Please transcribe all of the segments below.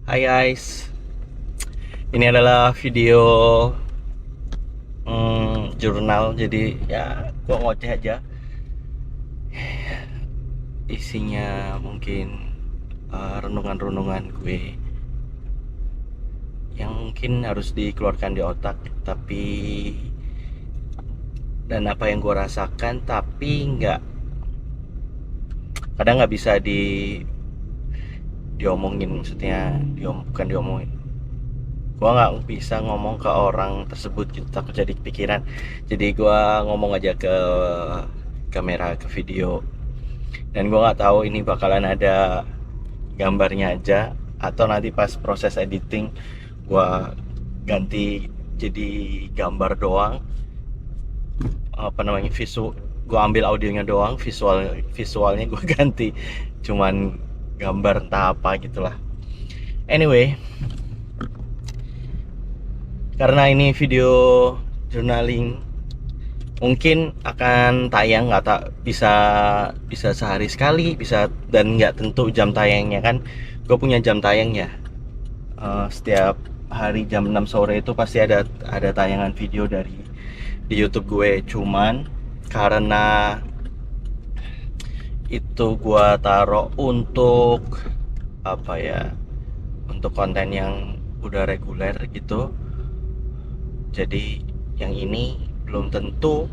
Hai guys, ini adalah video jurnal, jadi ya gua ngoceh aja. Isinya mungkin renungan-renungan gue yang mungkin harus dikeluarkan di otak, tapi dan apa yang gue rasakan, tapi kadang nggak bisa diomongin, maksudnya bukan diomongin. Gua nggak bisa ngomong ke orang tersebut gitu, takut jadi pikiran, jadi gua ngomong aja ke kamera, ke video. Dan gua nggak tahu ini bakalan ada gambarnya aja atau nanti pas proses editing gua ganti jadi gambar doang, apa namanya, gua ambil audionya doang, visualnya gua ganti cuman gambar entah apa gitulah. Anyway, karena ini video journaling, mungkin akan tayang, nggak tak bisa bisa sehari sekali, bisa, dan nggak tentu jam tayangnya kan. Gue punya jam tayang ya. Setiap hari jam 6 sore itu pasti ada tayangan video di YouTube gue. Cuman karena itu gue taruh untuk apa ya, untuk konten yang udah reguler gitu, jadi yang ini belum tentu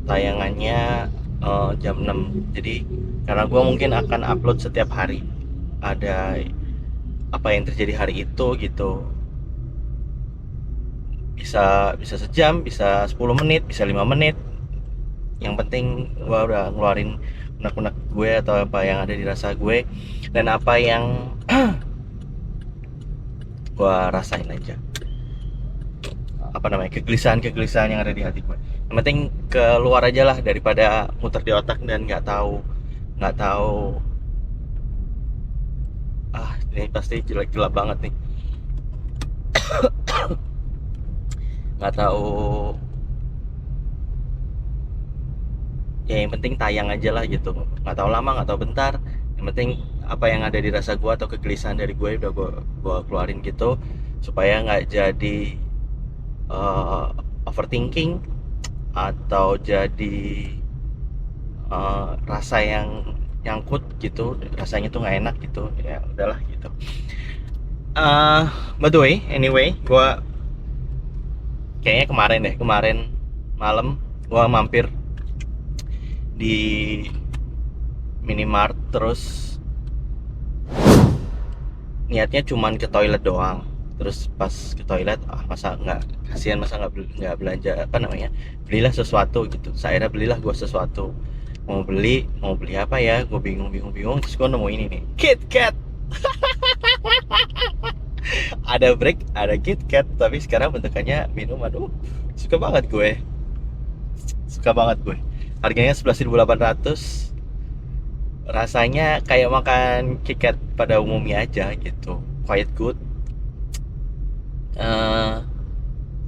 tayangannya jam 6. Jadi karena gue mungkin akan upload setiap hari, ada apa yang terjadi hari itu gitu. Bisa sejam, bisa 10 menit, bisa 5 menit. Yang penting gue udah ngeluarin unek-unek gue atau apa yang ada di rasa gue dan apa yang gue rasain aja, apa namanya, kegelisahan yang ada di hati gue. Yang penting keluar aja lah, daripada muter di otak dan nggak tahu. Ini pasti jelek-jelek banget nih. Nggak tahu ya, yang penting tayang aja lah gitu, nggak tahu lama nggak tahu bentar. Yang penting apa yang ada di rasa gue atau kegelisahan dari gue udah gue keluarin gitu, supaya nggak jadi overthinking atau jadi rasa yang nyangkut gitu, rasanya tuh nggak enak gitu. Ya udahlah gitu. By the way, anyway, gue kayaknya kemarin malam gue mampir di minimart, terus niatnya cuman ke toilet doang. Terus pas ke toilet, masa nggak, kasihan, masa nggak belanja, apa namanya, belilah sesuatu gitu. Saya belilah gue sesuatu, mau beli apa ya, gue bingung. Terus gue nemu ini nih, KitKat. Ada break, ada KitKat, tapi sekarang bentukannya minuman. Suka banget gue. Harganya 11.800. Rasanya kayak makan KitKat pada umumnya aja gitu, quite good.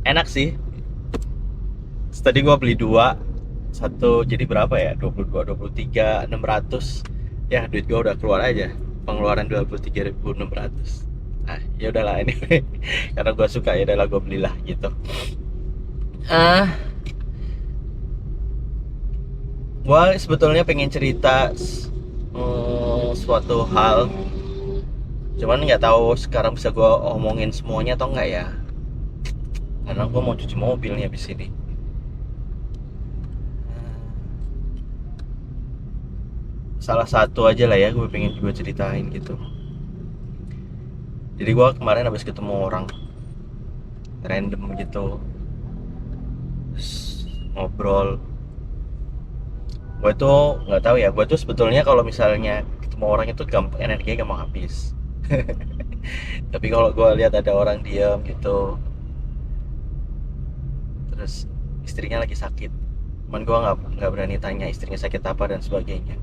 Enak sih. Tadi gua beli dua, satu jadi berapa ya, 22, 23, 600. Ya duit gua udah keluar aja, pengeluaran 23.600. Ya udahlah ini. Karena gua suka, ya udahlah gua belilah gitu. Gua sebetulnya pengen cerita suatu hal, cuman nggak tahu sekarang bisa gue omongin semuanya atau enggak ya, karena gue mau cuci mobil nih habis ini. Salah satu aja lah ya, gue pengen gue ceritain gitu. Jadi gue kemarin habis ketemu orang random gitu, terus ngobrol. Gue tuh nggak tahu ya, gue tuh sebetulnya kalau misalnya ketemu orang itu gampang, energinya gampang habis. Tapi kalau gue lihat ada orang diam gitu, terus istrinya lagi sakit, cuman gue nggak berani tanya istrinya sakit apa dan sebagainya.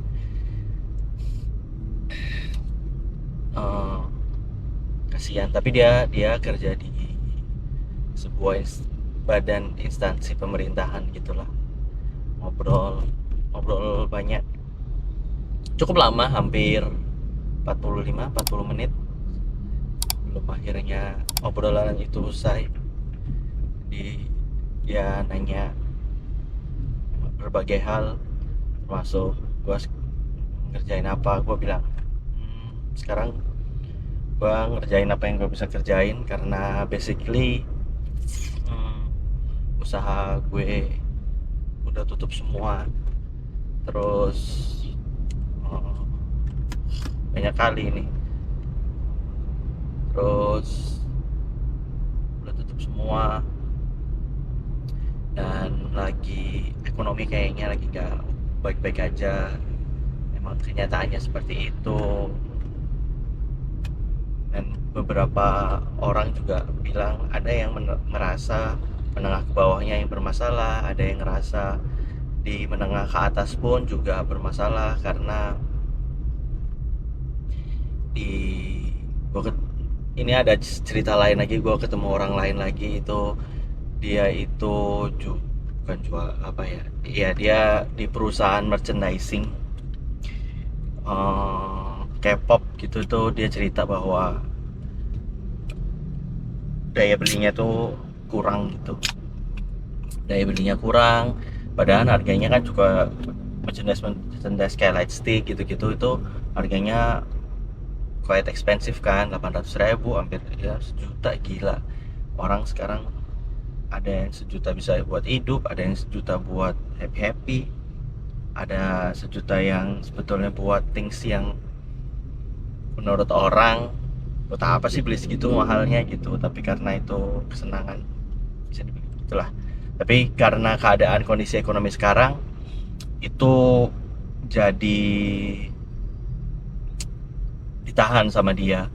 Kasihan, tapi dia kerja di sebuah badan instansi pemerintahan gitulah. Ngobrol banyak, cukup lama, hampir 45-40 menit. sebelum akhirnya obrolan itu usai, dia nanya berbagai hal, termasuk gue ngerjain apa. Gue bilang, sekarang gue ngerjain apa yang gue bisa kerjain, karena basically usaha gue udah tutup semua. Terus banyak kali nih, terus udah tutup semua, dan lagi ekonomi kayaknya lagi gak baik-baik aja. Emang kenyataannya seperti itu. Dan beberapa orang juga bilang ada yang merasa menengah ke bawahnya yang bermasalah, ada yang ngerasa di menengah ke atas pun juga bermasalah, karena ini ada cerita lain lagi. Gue ketemu orang lain lagi, itu dia itu bukan jual apa ya, iya dia di perusahaan merchandising K-pop gitu. Tuh dia cerita bahwa daya belinya tuh kurang gitu, padahal harganya kan juga merchandise kayak light stick gitu-gitu, itu harganya quite expensive kan, 800.000 hampir ya sejuta. Gila, orang sekarang ada yang sejuta bisa buat hidup, ada yang sejuta buat happy, ada sejuta yang sebetulnya buat things yang menurut orang, buat apa sih beli segitu mahalnya gitu, tapi karena itu kesenangan, bisa dibilang itulah. Tapi karena keadaan kondisi ekonomi sekarang itu jadi ditahan sama dia,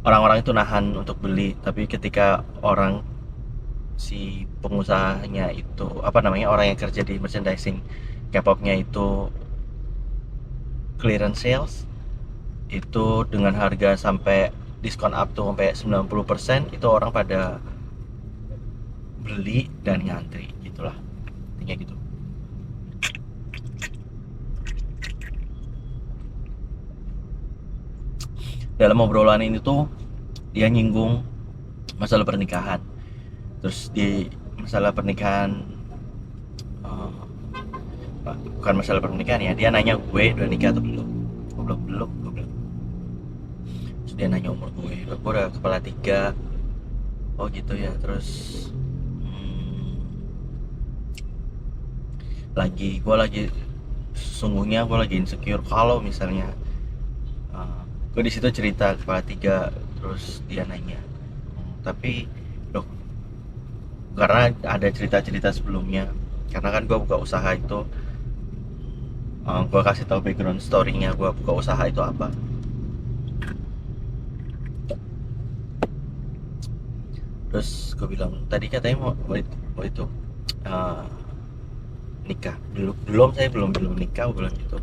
orang-orang itu nahan untuk beli. Tapi ketika si pengusahanya itu orang yang kerja di merchandising K-popnya itu clearance sales, itu dengan harga sampai diskon up to sampai 90%, itu orang pada beli dan ngantri gitulah, intinya gitu. Dalam obrolan ini tuh dia nyinggung masalah pernikahan. Terus di masalah pernikahan, bukan masalah pernikahan ya, dia nanya gue udah nikah atau belum. Belum. Terus dia nanya umur gue udah kepala 3. Oh gitu ya. Terus sesungguhnya gue lagi insecure kalau misalnya gue di situ cerita kepala 3. Terus dia nanya, tapi loh, karena ada cerita-cerita sebelumnya, karena kan gue buka usaha itu, gue kasih tahu background story-nya gue buka usaha itu apa. Terus gue bilang, tadi katanya mau itu nikah. Saya belum nikah, gue bilang gitu.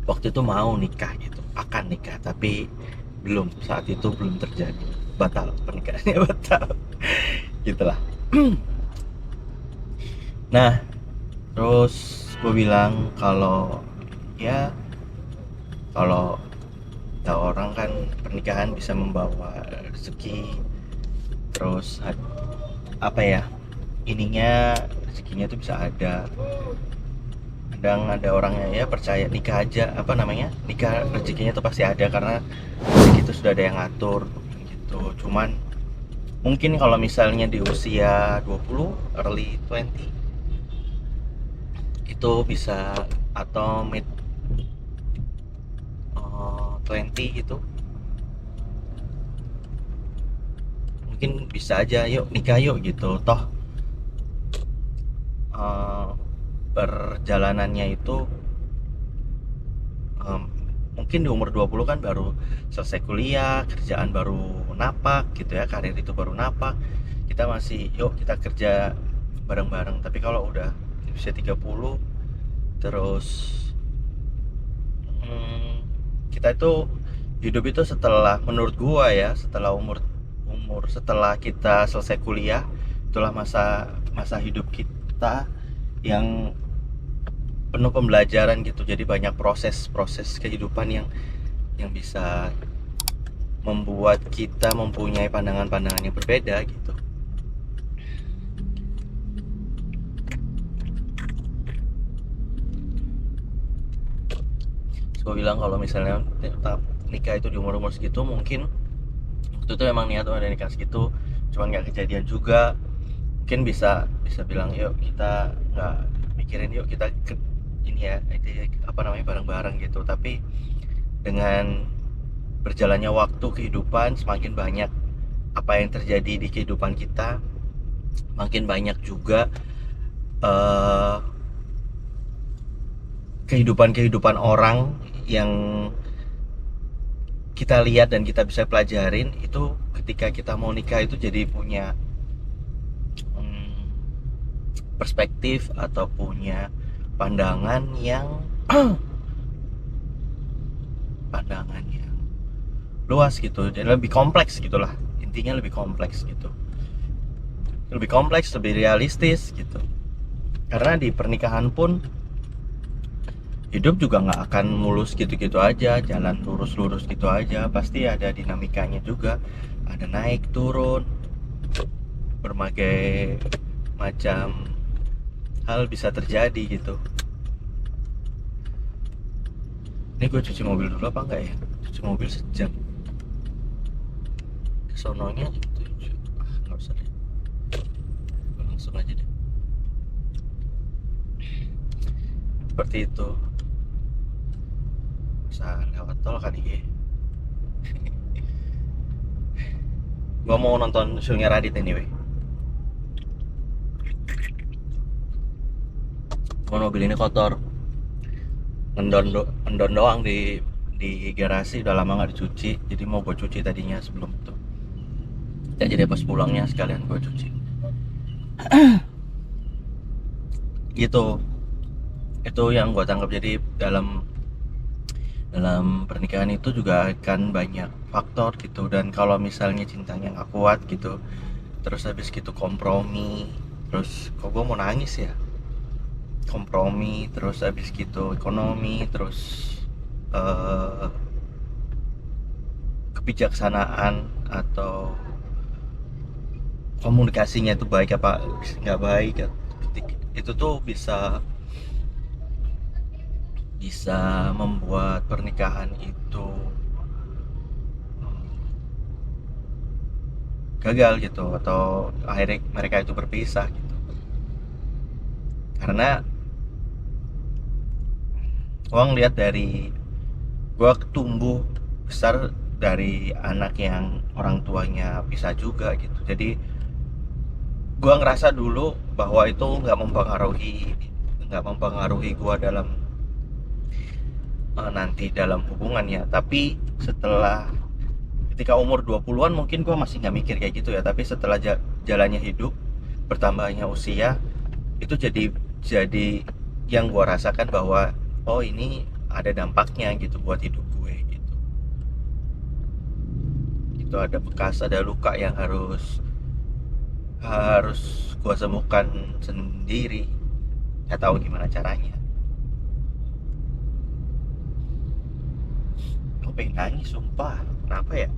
Waktu itu mau nikah gitu, akan nikah, tapi saat itu belum terjadi, batal pernikahannya. Batal gitulah. Nah, terus gue bilang kalau orang kan pernikahan bisa membawa rezeki, terus ininya rezekinya tuh bisa ada. Kadang ada orangnya ya percaya nikah aja, nikah rezekinya tuh pasti ada, karena rezeki itu sudah ada yang ngatur gitu. Cuman mungkin kalau misalnya di usia 20, early 20 itu bisa, atau mid 20 gitu, mungkin bisa aja yuk nikah yuk gitu. Toh perjalanannya itu mungkin di umur 20 kan baru selesai kuliah, kerjaan baru napak gitu ya, karir itu baru napak, kita masih yuk kita kerja bareng-bareng. Tapi kalau udah di usia 30, terus kita itu hidup itu menurut gua ya, setelah kita selesai kuliah, itulah masa hidup kita yang penuh pembelajaran gitu. Jadi banyak proses kehidupan yang bisa membuat kita mempunyai pandangan-pandangan yang berbeda gitu. Gue bilang kalau misalnya nikah itu di umur segitu, mungkin waktu itu emang niat ada nikah segitu, cuman nggak kejadian juga. Mungkin bisa bilang yuk kita nggak mikirin, yuk kita ini ya itu apa namanya bareng-bareng gitu. Tapi dengan berjalannya waktu, kehidupan, semakin banyak apa yang terjadi di kehidupan kita, makin banyak juga kehidupan orang yang kita lihat dan kita bisa pelajarin. Itu ketika kita mau nikah itu jadi punya perspektif atau punya pandangan yang luas gitu, jadi lebih kompleks gitulah, intinya lebih kompleks gitu, lebih kompleks, lebih realistis gitu. Karena di pernikahan pun hidup juga nggak akan mulus gitu-gitu aja, jalan lurus-lurus gitu aja, pasti ada dinamikanya juga, ada naik turun, berbagai macam hal bisa terjadi gitu. Ini gue cuci mobil dulu apa enggak ya? Cuci mobil sejam, kesononya jam 7. Nggak usah deh, langsung aja deh. Seperti itu. Bisa lewat tol kali ya. Gua mau nonton shownya Radit anyway. Mobil ini kotor, ngendon doang di garasi, udah lama nggak dicuci, jadi mau gue cuci tadinya sebelum itu ya, jadi pas pulangnya sekalian gue cuci gitu. Itu yang gue tangkap. Jadi dalam pernikahan itu juga akan banyak faktor gitu, dan kalau misalnya cintanya nggak kuat gitu, terus habis gitu kompromi, terus kok gue mau nangis ya, kompromi terus habis gitu ekonomi, terus kebijaksanaan atau komunikasinya itu baik apa nggak baik, itu tuh bisa membuat pernikahan itu gagal gitu, atau akhirnya mereka itu berpisah gitu. Karena gua ngeliat dari gua tumbuh besar dari anak yang orang tuanya pisah juga gitu, jadi gua ngerasa dulu bahwa itu nggak mempengaruhi gua dalam nanti dalam hubungannya. Tapi setelah ketika umur 20-an mungkin gue masih nggak mikir kayak gitu ya, tapi setelah jalannya hidup, bertambahnya usia, itu jadi yang gue rasakan bahwa oh ini ada dampaknya gitu buat hidup gue gitu. Itu ada bekas, ada luka yang harus gue sembuhkan sendiri. Nggak tahu gimana caranya. Gue pengen nangis sumpah, kenapa ya?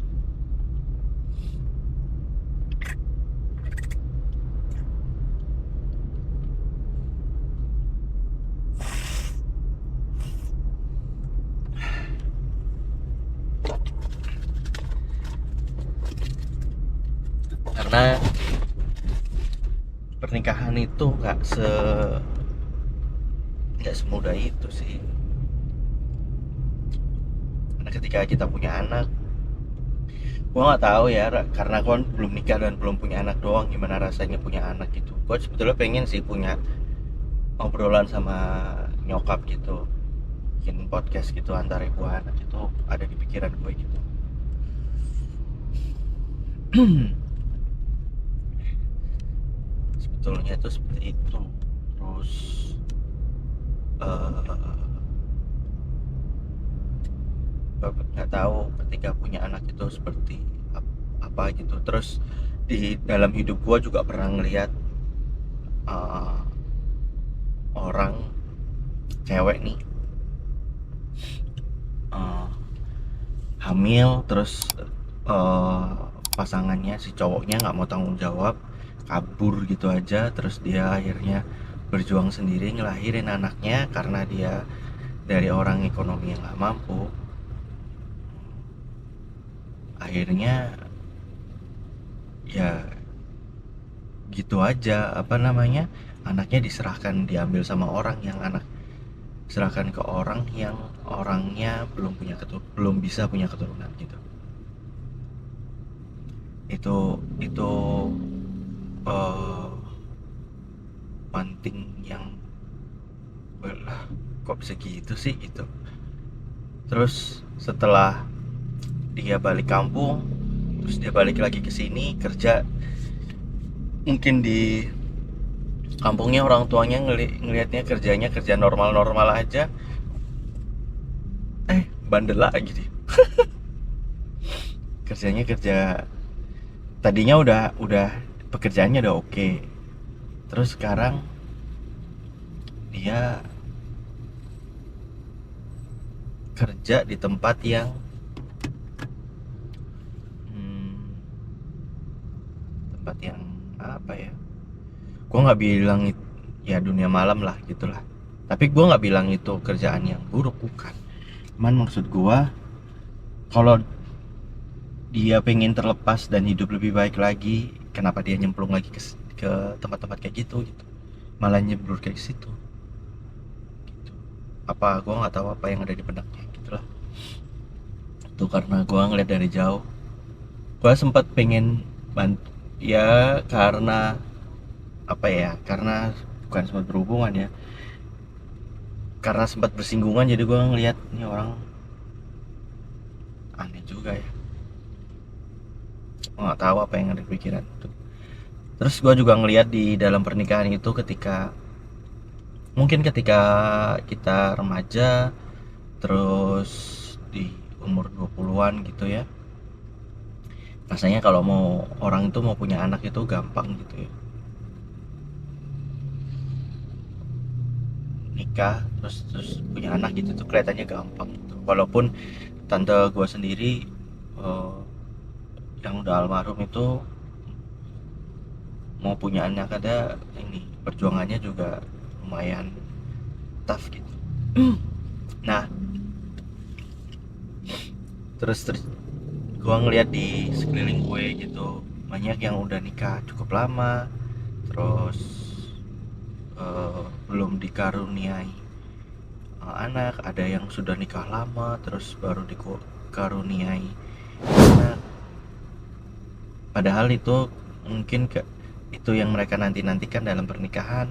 Karena pernikahan itu nggak semudah itu sih. Karena ketika kita punya anak, gua nggak tahu ya, karena gua belum nikah dan belum punya anak doang, gimana rasanya punya anak gitu. Gua sebetulnya pengen sih punya obrolan sama nyokap gitu, bikin podcast gitu antar ibu anak, itu ada di pikiran gue gitu. Sebetulnya itu seperti itu. Terus nggak tahu ketika punya anak itu seperti apa gitu. Terus di dalam hidup gua juga pernah ngeliat orang cewek nih hamil, terus eh, pasangannya, si cowoknya nggak mau tanggung jawab, kabur gitu aja, terus dia akhirnya berjuang sendiri ngelahirin anaknya karena dia dari orang ekonomi yang nggak mampu. Akhirnya ya gitu aja, apa namanya, anaknya diserahkan, diambil sama orang yang anak serahkan ke orang yang orangnya belum bisa punya keturunan gitu. Itu eh one thing yang lah, kok bisa gitu sih gitu. Terus setelah dia balik kampung, terus dia balik lagi ke sini kerja, mungkin di kampungnya orang tuanya ngelihatnya kerjanya kerja normal-normal aja, bandel lagi dia. Kerjanya kerja, tadinya udah pekerjaannya udah oke, terus sekarang dia kerja di tempat yang hmm, tempat yang apa ya, gue nggak bilang ya dunia malam lah gitulah, tapi gue nggak bilang itu kerjaan yang buruk, bukan. Cuman maksud gue, kalau dia pengen terlepas dan hidup lebih baik lagi, kenapa dia nyemplung lagi ke tempat-tempat kayak gitu, malah nyemplung kayak situ gitu. Apa gue nggak tahu apa yang ada di benaknya gitulah. Itu karena gue ngeliat dari jauh, gue sempat pengen bantu ya, karena apa ya, karena bukan sempat berhubungan ya, karena sempat bersinggungan, jadi gue ngeliat ini orang aneh juga ya, nggak tahu apa yang ada di pikiran tuh. Terus gue juga ngeliat di dalam pernikahan itu, ketika kita remaja, terus di umur 20-an gitu ya, rasanya kalau mau orang itu mau punya anak itu gampang gitu ya, nikah terus punya anak gitu tuh kelihatannya gampang gitu. Walaupun tante gue sendiri, eh, yang udah almarhum itu, mau punya anak ada ini perjuangannya juga lumayan tough gitu. Nah, terus gue ngeliat di sekeliling gue gitu, banyak yang udah nikah cukup lama, terus belum dikaruniai anak, ada yang sudah nikah lama terus baru dikaruniai anak, padahal itu mungkin itu yang mereka nantikan dalam pernikahan,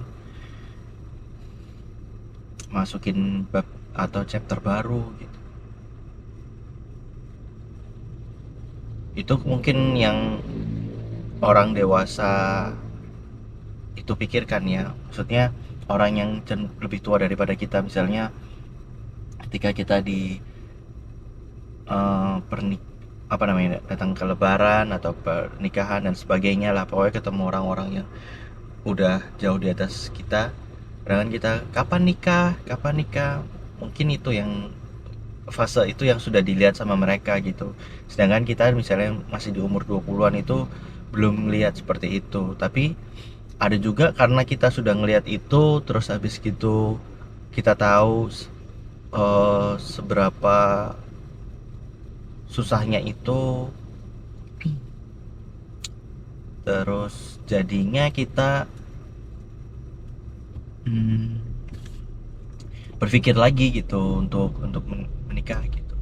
masukin bab atau chapter baru gitu. Itu mungkin yang orang dewasa itu pikirkan ya, maksudnya orang yang lebih tua daripada kita, misalnya ketika kita di pernik apa namanya, datang ke lebaran atau pernikahan dan sebagainya lah, pokoknya ketemu orang-orang yang udah jauh di atas kita, sedangkan kita kapan nikah, mungkin itu yang fase itu yang sudah dilihat sama mereka gitu, sedangkan kita misalnya masih di umur 20-an itu belum melihat seperti itu. Tapi ada juga karena kita sudah ngelihat itu, terus habis gitu kita tahu seberapa susahnya itu, terus jadinya kita hmm, berpikir lagi gitu untuk menikah gitu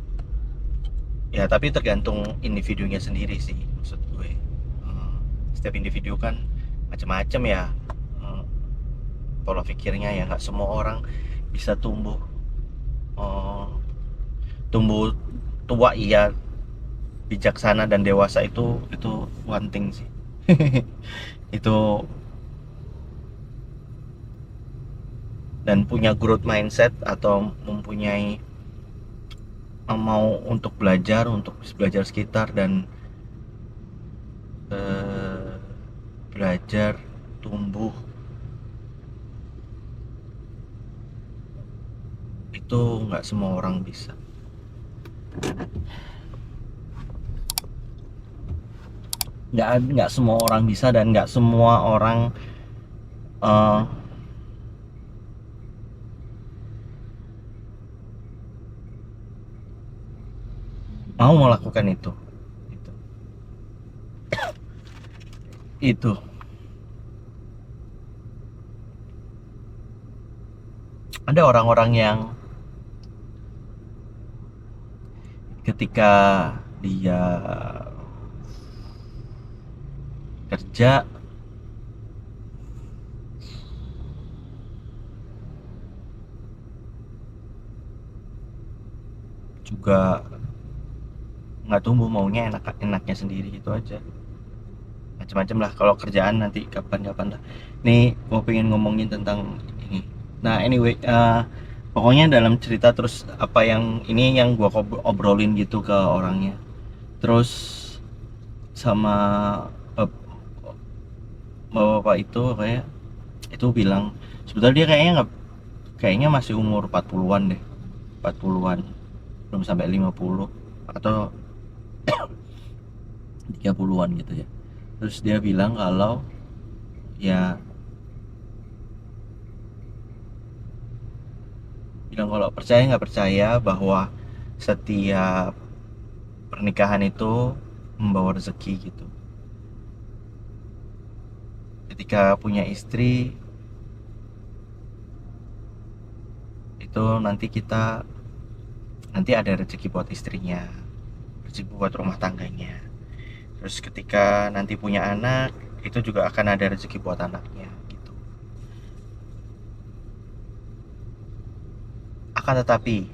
ya. Tapi tergantung individunya sendiri sih, maksud gue. Setiap individu kan macam-macam ya, eh, pola pikirnya ya, nggak semua orang bisa eh, tumbuh tua iya, bijaksana dan dewasa, itu one thing sih. Itu, dan punya growth mindset atau mempunyai mau untuk belajar sekitar, dan eh, belajar tumbuh, itu nggak semua orang bisa. nggak semua orang bisa, dan nggak semua orang eh, mau melakukan itu ada orang-orang yang ketika dia kerja juga nggak tumbuh, maunya enak-enaknya sendiri gitu aja, macam-macam lah kalau kerjaan. Nanti kapan-kapan lah, nih gue pengen ngomongin tentang ini. Nah anyway, pokoknya dalam cerita terus apa yang ini yang gue obrolin gitu ke orangnya, terus sama eh, bapak itu kayak itu bilang sebetulnya dia kayaknya nggak, kayaknya masih umur 40-an deh, 40-an, belum sampai 50 atau 30-an gitu ya. Terus dia bilang kalau ya, bilang kalau percaya nggak percaya bahwa setiap pernikahan itu membawa rezeki gitu. Ketika punya istri itu nanti ada rezeki buat istrinya, rezeki buat rumah tangganya. Terus ketika nanti punya anak, itu juga akan ada rezeki buat anaknya gitu. Akan tetapi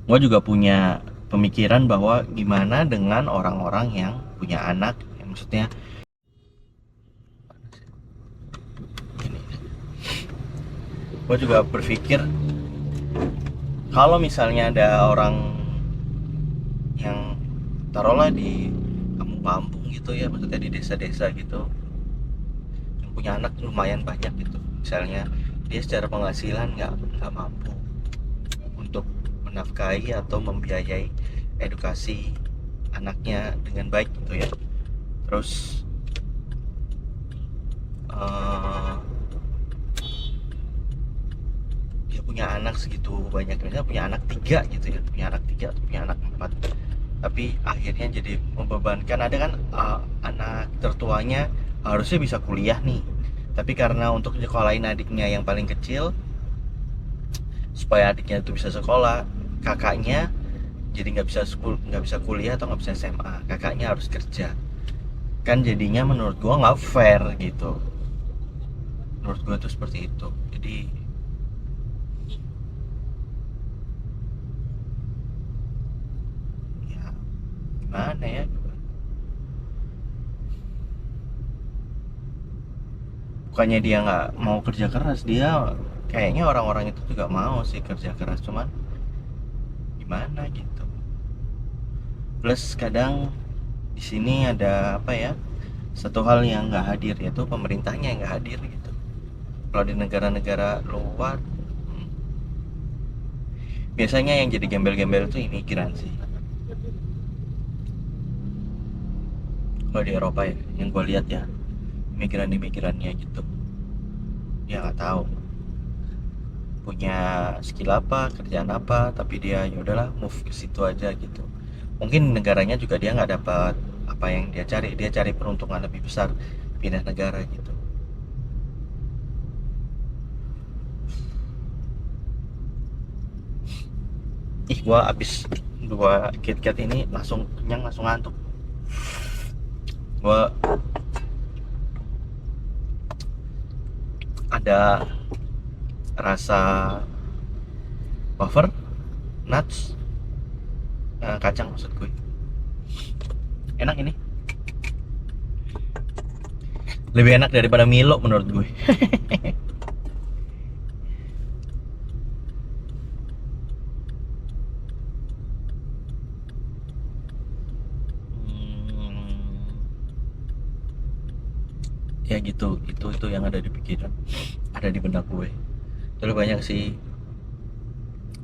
gue juga punya pemikiran bahwa gimana dengan orang-orang yang punya anak, yang maksudnya gue juga berpikir kalau misalnya ada orang yang taruhlah di kampung-kampung gitu ya, maksudnya di desa-desa gitu, yang punya anak lumayan banyak gitu, misalnya dia secara penghasilan nggak mampu untuk menafkahi atau membiayai edukasi anaknya dengan baik gitu ya. Terus eh, dia punya anak segitu banyak, misalnya punya anak tiga gitu ya, punya anak tiga atau punya anak empat, tapi akhirnya jadi membebankan. Ada kan anak tertuanya harusnya bisa kuliah nih, tapi karena untuk nyekolahin adiknya yang paling kecil, supaya adiknya itu bisa sekolah, kakaknya jadi nggak bisa kuliah atau nggak bisa SMA, kakaknya harus kerja. Kan jadinya menurut gua nggak fair gitu, menurut gua tuh seperti itu. Jadi ya gimana ya, bukannya dia nggak mau kerja keras, dia kayaknya orang-orang itu juga mau sih kerja keras, cuman gimana gitu. Plus kadang di sini ada apa ya, satu hal yang nggak hadir, yaitu pemerintahnya yang nggak hadir gitu. Kalau di negara-negara luar, biasanya yang jadi gembel-gembel itu imigran sih. Kalau di Eropa ya, yang gue lihat ya, imigrannya gitu, dia nggak tahu punya skill apa, kerjaan apa, tapi dia ya udahlah move ke situ aja gitu. Mungkin negaranya juga dia nggak dapat apa yang dia cari peruntungan lebih besar, pindah negara gitu. Ih, gua abis dua KitKat ini langsung kenyang, langsung ngantuk. Gua ada rasa wafer, nuts, kacang maksud gue. Enak ini, lebih enak daripada Milo menurut gue. Ya gitu, itu yang ada di pikiran, ada di benak gue. Terlalu banyak sih.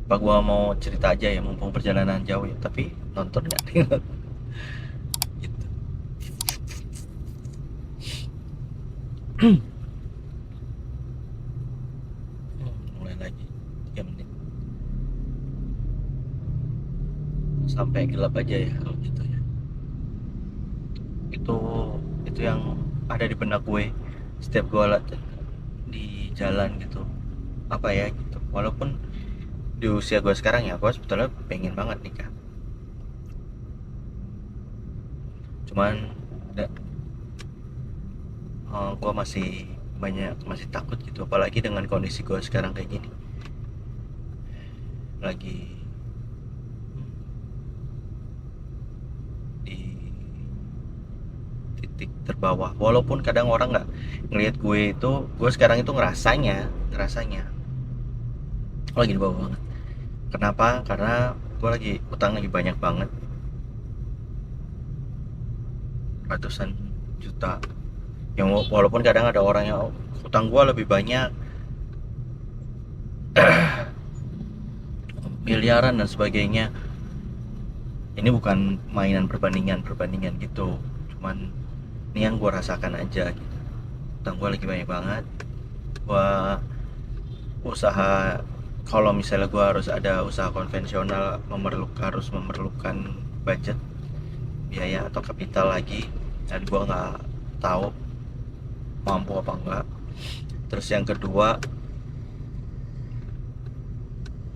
Pak, gua mau cerita aja ya, mumpung perjalanan jauh ya, tapi nonton nggak? Gitu. Mulai lagi 3 menit sampai gelap aja ya kalau gitu ya. itu itu yang ada di benak gue setiap gue di jalan gitu, apa ya gitu. Walaupun di usia gue sekarang ya, gue sebetulnya pengen banget nikah, cuman gue masih takut gitu, apalagi dengan kondisi gue sekarang kayak gini, lagi di titik terbawah. Walaupun kadang orang nggak ngelihat gue sekarang itu ngerasanya lagi di bawah banget. Kenapa? Karena gue lagi utang lagi banyak banget, ratusan juta. Yang walaupun kadang ada orang yang utang gue lebih banyak, miliaran dan sebagainya. Ini bukan mainan perbandingan gitu, cuman ini yang gue rasakan aja gitu. Utang gue lagi banyak banget. Gue usaha, kalau misalnya gue harus ada usaha konvensional, harus memerlukan budget, biaya atau kapital lagi, dan gue nggak tahu mampu apa enggak. Terus yang kedua,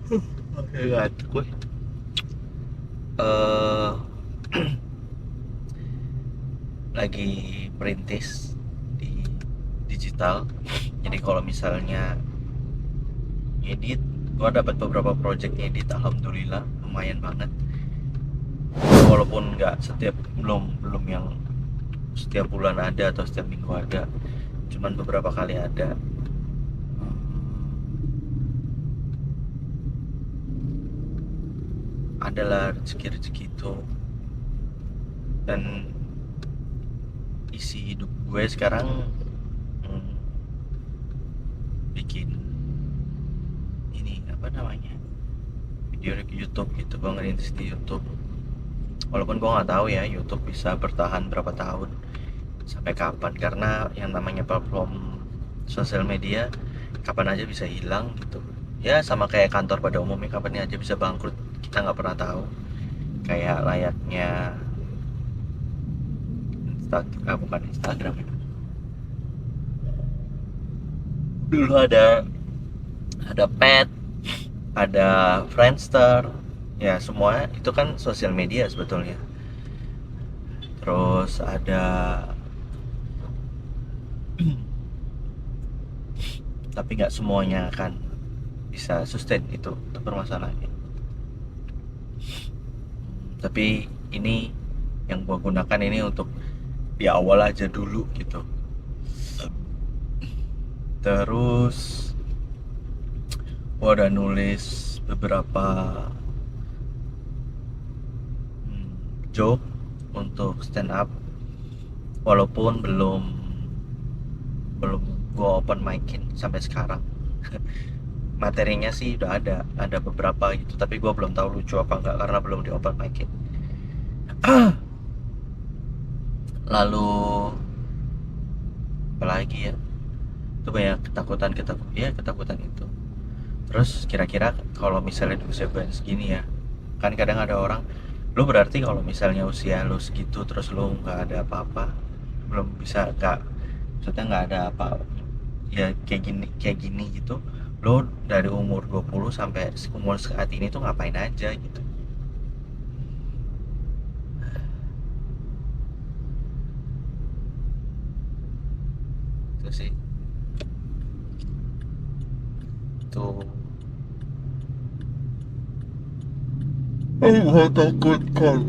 gue eh lagi merintis di digital. Jadi kalau misalnya edit, gue dapat beberapa project edit, alhamdulillah lumayan banget. Walaupun nggak belum yang setiap bulan ada atau setiap minggu ada, cuman beberapa kali ada. Adalah rezeki itu, dan isi hidup gue sekarang hmm, bikin ini apa namanya, video di YouTube gitu. Gue ngerintis di YouTube, walaupun gue nggak tahu ya YouTube bisa bertahan berapa tahun, sampai kapan, karena yang namanya platform sosial media kapan aja bisa hilang gitu ya. Sama kayak kantor pada umumnya, kapan aja bisa bangkrut, kita nggak pernah tahu. Kayak layaknya bukan Instagram ya. Dulu ada Pet, ada Friendster, ya semua itu kan sosial media sebetulnya. Terus ada tapi nggak semuanya akan bisa sustain, itu permasalahannya. Tapi ini yang gua gunakan ini untuk di awal aja dulu gitu. Terus gua udah nulis beberapa joke untuk stand up, walaupun belum belum gue open micin sampai sekarang. Materinya sih udah ada beberapa gitu, tapi gue belum tahu lucu apa enggak karena belum di open micin. Lalu apalagi ya, itu banyak ketakutan itu. Terus kira-kira kalau misalnya di usia gue segini ya, kan kadang ada orang, lu berarti kalau misalnya usia lu segitu terus lu nggak ada apa-apa, belum bisa, nggak, maksudnya nggak ada apa ya, kayak gini gitu, lo dari umur 20 sampai umur saat ini tuh ngapain aja gitu. Itu sih, tuh takutkan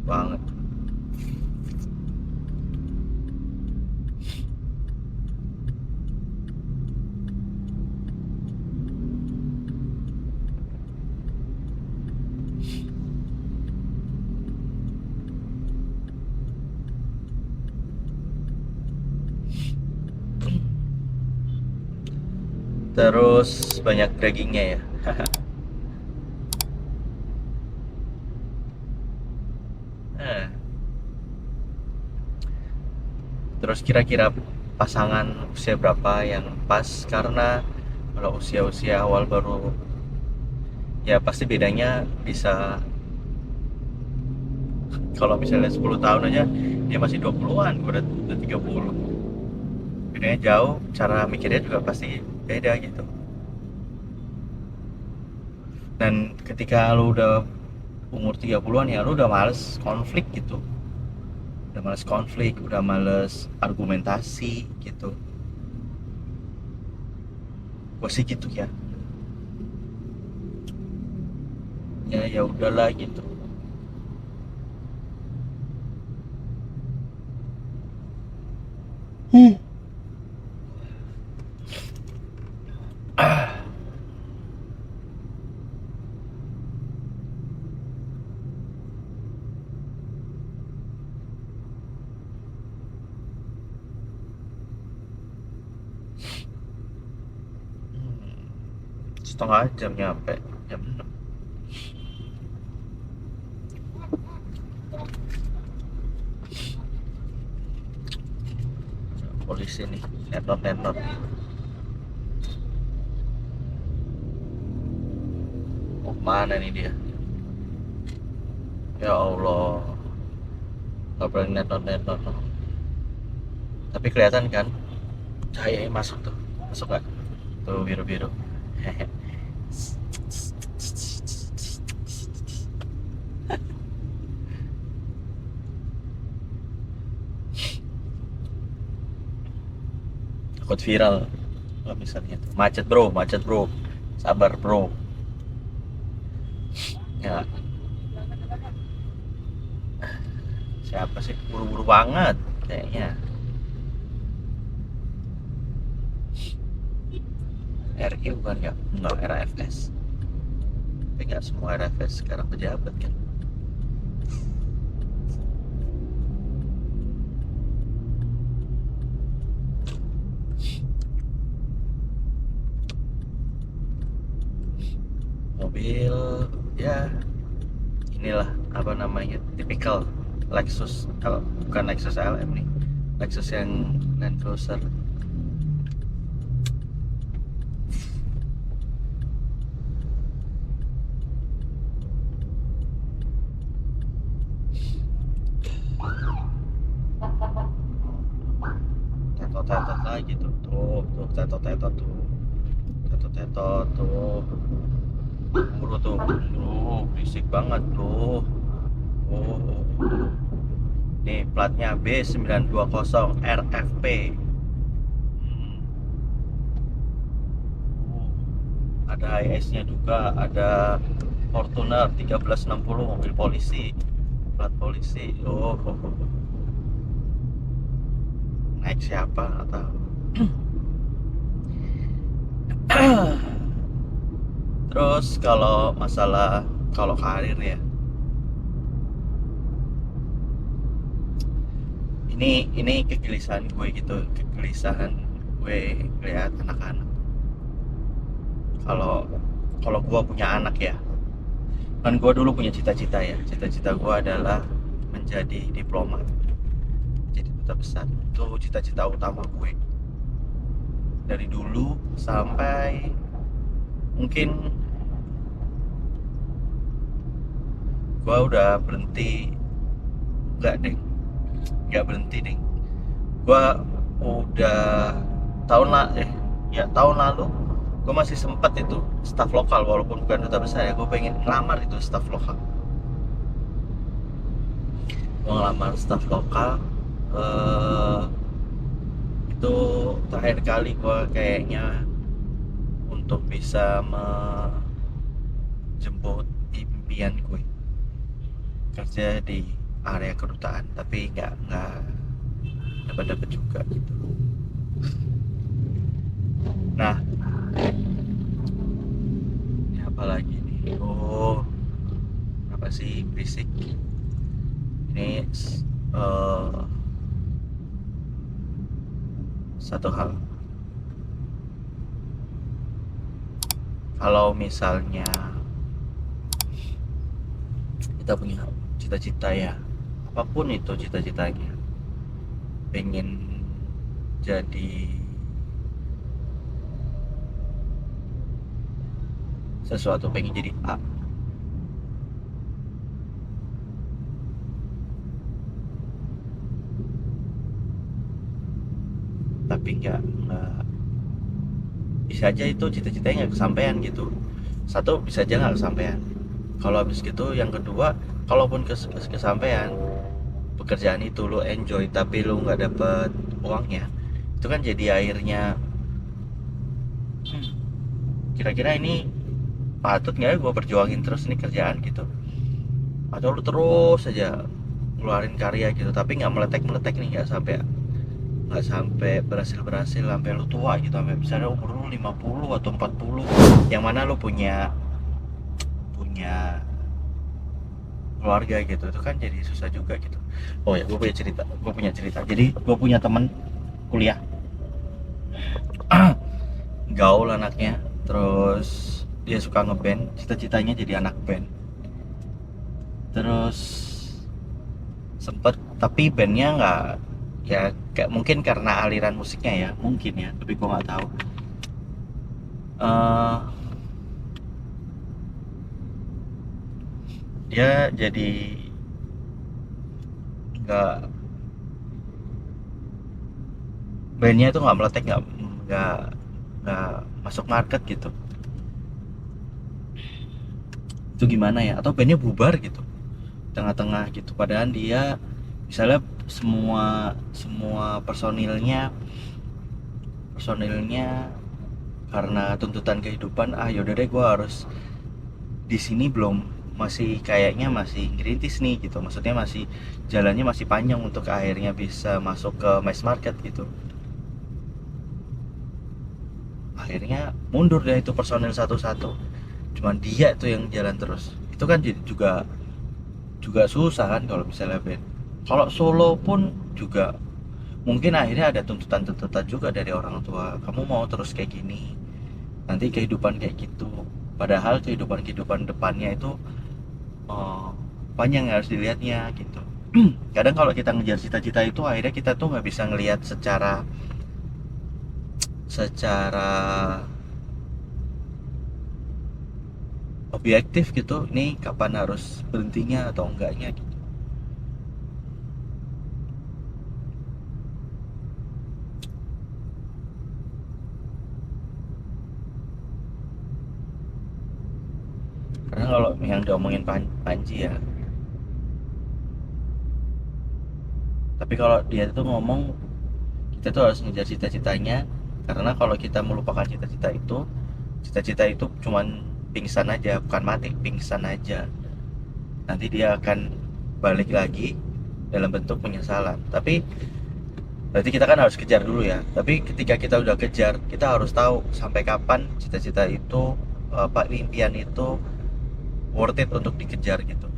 banget. Terus banyak dagingnya ya. Terus kira-kira pasangan usia berapa yang pas, karena kalau usia-usia awal baru ya pasti bedanya bisa, kalau misalnya 10 tahun aja dia masih 20-an, gue udah 30. Bedanya jauh, cara mikirnya juga pasti beda gitu. Dan ketika lu udah umur 30-an ya lu udah males konflik gitu. Udah males konflik, udah males argumentasi gitu. Gue sih gitu ya. Ya udahlah gitu. Setengah jam nyampe, jam 6. Polisi nih, nenot-nenot. Mau kemana nih dia? Ya Allah, gak berani nenot-nenot. Tapi kelihatan kan, cahayanya masuk tuh. Masuk gak? Tuh biru-biru. Takut viral kalau misalnya tuh. Macet bro. Sabar bro. Ya, siapa sih? Buru-buru banget kayaknya. RI bukan ya? Enggak, RAFS. Tapi nggak semua RAFS sekarang pejabat kan. Mobil ya inilah apa namanya, tipikal Lexus. Kalau bukan Lexus LM nih, Lexus yang Land Cruiser. Tetot-tetot lagi tuh tetot-tetot tuh buru tuh, berisik banget tuh. Oh, nih platnya B920 RFP. Hmm. Ada HIS-nya juga, ada Fortuner 1360, mobil polisi, plat polisi. Naik siapa atau terus kalau masalah, kalau karir ya, ini kegelisahan gue gitu, kegelisahan gue lihat anak-anak. Kalau kalau gue punya anak ya, kan gue dulu punya cita-cita ya, cita-cita gue adalah menjadi diplomat, jadi duta besar. Itu cita-cita utama gue dari dulu sampai mungkin gue udah berhenti. Nggak berhenti deh. Gue udah tahun lalu gue masih sempet itu staf lokal, walaupun bukan duta besar ya. Gue pengen ngelamar itu staf lokal. Gue ngelamar staf lokal. eh, itu terakhir kali gue kayaknya untuk bisa menjemput impian gue kerja di area kedutaan, tapi nggak dapat juga gitu. Nah, ini apa lagi nih? Apa sih berisik ini? eh, Satu hal, kalau misalnya kita punya cita-cita ya, apapun itu cita-citanya, pengen jadi sesuatu, pengen jadi A, tapi nggak bisa aja itu cita-citanya nggak kesampaian gitu. Satu, bisa aja nggak kesampaian. Kalau habis gitu yang kedua, kalaupun kesampaian pekerjaan itu lu enjoy tapi lu nggak dapet uangnya, itu kan jadi akhirnya kira-kira ini patut nggak ya gue perjuangin terus nih kerjaan gitu, atau lu terus aja ngeluarin karya gitu tapi nggak meletek-meletek nih, nggak sampai berhasil sampai lu tua gitu, sampai misalnya umur lu 50 atau 40, yang mana lu punya punya keluarga gitu, itu kan jadi susah juga gitu. Oh ya, gue punya cerita. Jadi gue punya temen kuliah gaul anaknya, terus dia suka ngeband, cita-citanya jadi anak band. Terus sempet, tapi bandnya nggak, ya kayak mungkin karena aliran musiknya ya, mungkin ya, tapi gue nggak tahu. Eh, dia jadi nggak, bandnya itu nggak meletek, nggak nggak masuk market gitu. Itu gimana ya, atau bandnya bubar gitu tengah-tengah gitu, padahal dia misalnya semua semua personilnya karena tuntutan kehidupan, yaudah deh gue harus di sini, masih kayaknya masih ngerintis nih gitu, maksudnya masih jalannya masih panjang untuk akhirnya bisa masuk ke mass market gitu. Akhirnya mundur deh itu personil satu-satu, cuman dia tuh yang jalan terus. Itu kan jadi juga juga susah kan kalau misalnya band. Kalau solo pun juga mungkin akhirnya ada tuntutan-tuntutan juga dari orang tua, kamu mau terus kayak gini nanti kehidupan kayak gitu, padahal kehidupan depannya itu eh, panjang harus dilihatnya gitu. Kadang kalau kita ngejar cita-cita itu akhirnya kita tuh nggak bisa ngelihat secara secara objektif gitu, nih kapan harus berhentinya atau enggaknya gitu. Karena kalau yang diomongin Panji ya, tapi kalau dia tuh ngomong kita tuh harus ngejar cita-citanya, karena kalau kita melupakan cita-cita itu cuman pingsan aja, bukan mati, pingsan aja, nanti dia akan balik lagi dalam bentuk penyesalan. Tapi berarti kita kan harus kejar dulu ya, tapi ketika kita udah kejar, kita harus tahu sampai kapan cita-cita itu, pak impian itu worth it untuk dikejar gitu.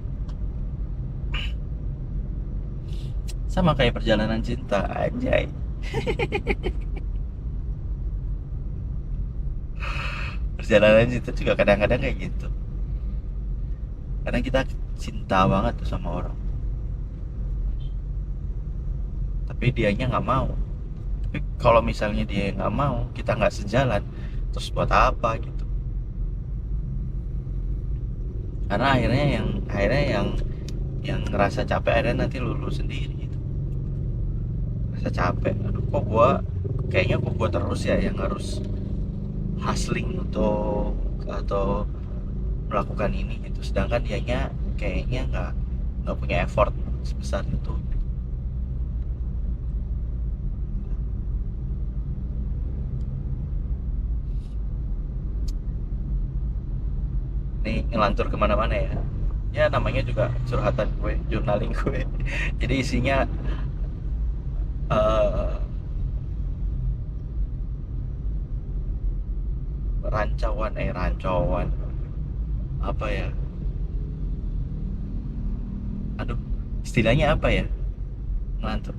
Sama kayak perjalanan cinta, anjay. Perjalanan cinta juga kadang-kadang kayak gitu, karena kita cinta banget tuh sama orang tapi dianya nggak mau. Tapi kalau misalnya dia nggak mau, kita nggak sejalan, terus buat apa gitu. Karena akhirnya yang ngerasa capek akhirnya nanti lulus sendiri gitu. Rasa capek, aduh kok gua terus ya yang harus hustling untuk atau melakukan ini gitu, sedangkan dianya kayaknya nggak punya effort sebesar itu. Ini ngelantur kemana-mana ya, ya namanya juga curhatan gue, journaling gue. Jadi isinya eh, rancauan apa ya, aduh istilahnya apa ya, ngelantur,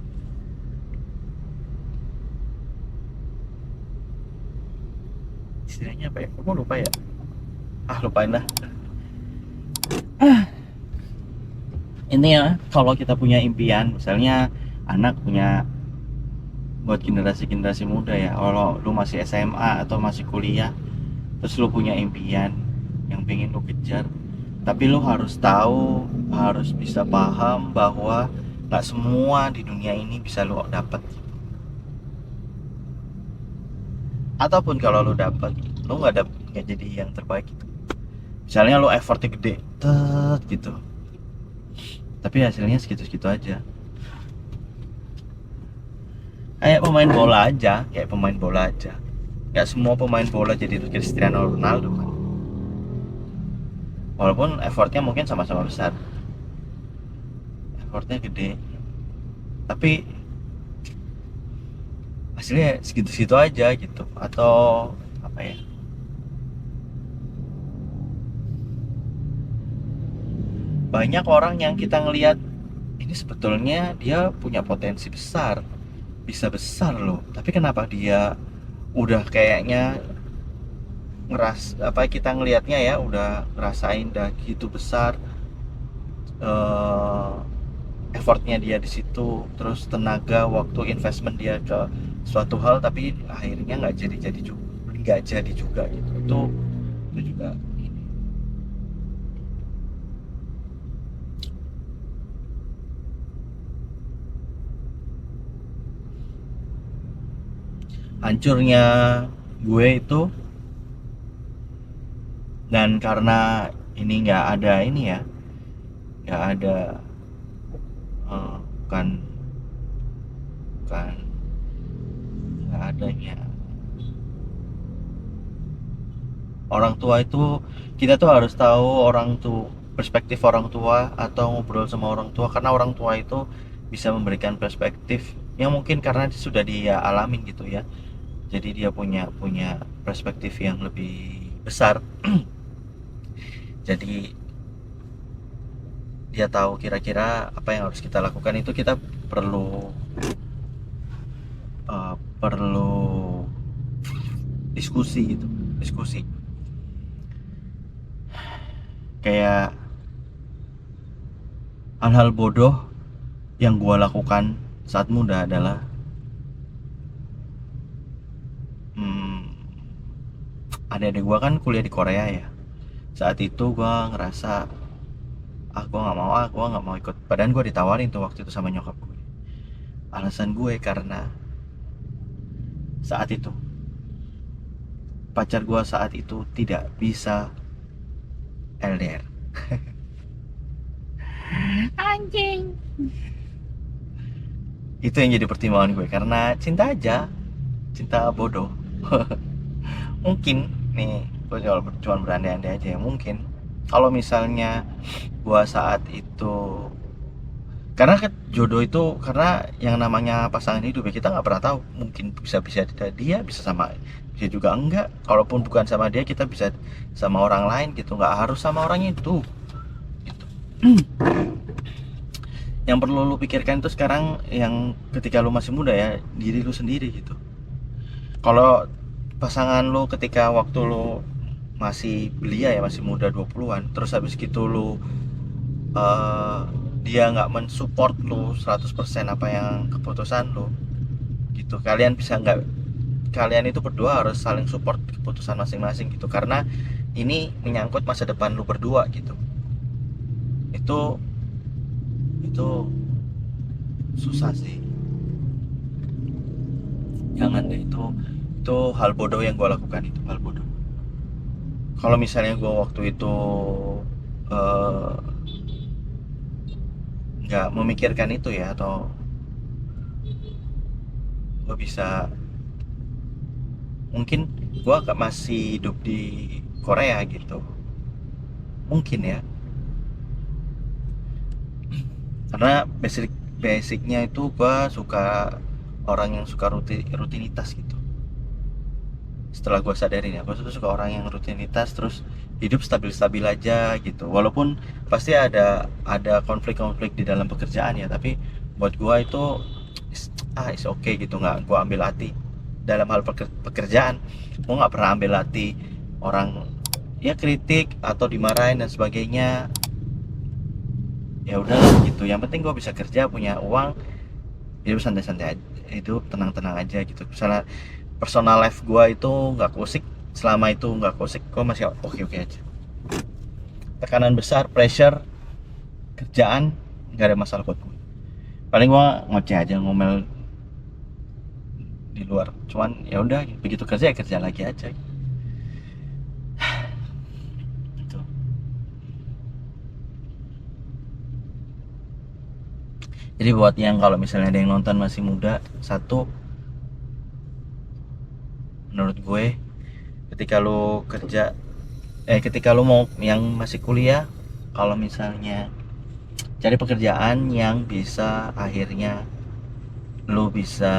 istilahnya apa ya, kamu lupa ya, lupain lah. Ini ya, kalau kita punya impian, misalnya anak punya buat generasi muda ya, kalau lu masih SMA atau masih kuliah terus lu punya impian yang pengen lu kejar, tapi lu harus tahu, harus bisa paham bahwa nggak semua di dunia ini bisa lu dapat. Ataupun kalau lu dapat, lu nggak jadi yang terbaik gitu. Misalnya lu effortnya gede gitu, tapi hasilnya segitu-segitu aja. Kayak pemain bola aja, nggak semua pemain bola jadi Cristiano Ronaldo kan, walaupun effortnya mungkin sama-sama besar, effortnya gede, tapi hasilnya segitu-segitu aja gitu. Atau apa ya, banyak orang yang kita ngelihat ini sebetulnya dia punya potensi besar, bisa besar loh, tapi kenapa dia udah kayaknya kita ngelihatnya ya udah ngerasain dah gitu besar, eh, effortnya dia di situ, terus tenaga, waktu, investment dia ke suatu hal, tapi akhirnya nggak jadi juga gitu. Itu juga hancurnya gue itu. Dan karena ini nggak ada bukan bukan nggak adanya orang tua itu, kita tuh harus tahu perspektif orang tua atau ngobrol sama orang tua, karena orang tua itu bisa memberikan perspektif yang mungkin karena sudah dia alamin gitu ya, jadi dia punya punya perspektif yang lebih besar. Jadi dia tahu kira-kira apa yang harus kita lakukan. Itu kita perlu perlu diskusi gitu, diskusi. Kayak hal-hal bodoh yang gue lakukan saat muda adalah adik-adik gue kan kuliah di Korea ya. Saat itu gue ngerasa, gue nggak mau ikut. Padahal gue ditawarin tuh waktu itu sama nyokap gue. Alasan gue karena saat itu pacar gue saat itu tidak bisa LDR. Anjing. Itu yang jadi pertimbangan gue, karena cinta aja, cinta bodoh. Mungkin nih gue cuma berandai-andai aja ya, mungkin kalau misalnya gue saat itu, karena kan jodoh itu, karena yang namanya pasangan hidup ya, kita nggak pernah tahu, mungkin bisa dia bisa sama, bisa juga enggak. Kalaupun bukan sama dia, kita bisa sama orang lain gitu, nggak harus sama orang itu gitu. Yang perlu lu pikirkan itu sekarang, yang ketika lu masih muda ya, diri lu sendiri gitu. Kalau pasangan lu ketika waktu lu masih belia ya, masih muda 20-an, terus habis gitu lu dia nggak mensupport lu 100% apa yang keputusan lu gitu, kalian itu berdua harus saling support keputusan masing-masing gitu, karena ini menyangkut masa depan lu berdua gitu. Itu susah sih, jangan deh. Itu hal bodoh yang gue lakukan, itu hal bodoh. Kalau misalnya gue waktu itu nggak memikirkan itu ya, atau gue bisa, mungkin gue masih hidup di Korea gitu, mungkin ya, karena basicnya itu gue suka orang yang suka rutinitas gitu. Setelah gue sadarin ya, gue suka orang yang rutinitas, terus hidup stabil-stabil aja gitu, walaupun pasti ada konflik-konflik di dalam pekerjaan ya, tapi buat gue itu is okay gitu, nggak gue ambil hati dalam hal pekerjaan. Gue nggak pernah ambil hati orang ya kritik atau dimarahin dan sebagainya. Ya udah gitu, yang penting gue bisa kerja, punya uang, hidup santai-santai aja, hidup tenang-tenang aja gitu. Misalnya personal life gue itu nggak kusik, selama itu nggak kusik gue masih oke-oke aja. Tekanan besar, pressure kerjaan nggak ada masalah buat gue. Paling gue ngoceh aja, ngomel di luar, cuman ya udah begitu kerja ya kerja lagi aja gitu. Jadi buat yang kalau misalnya ada yang nonton masih muda, satu, menurut gue ketika lu kerja, ketika lu mau yang masih kuliah, kalau misalnya cari pekerjaan yang bisa akhirnya lu bisa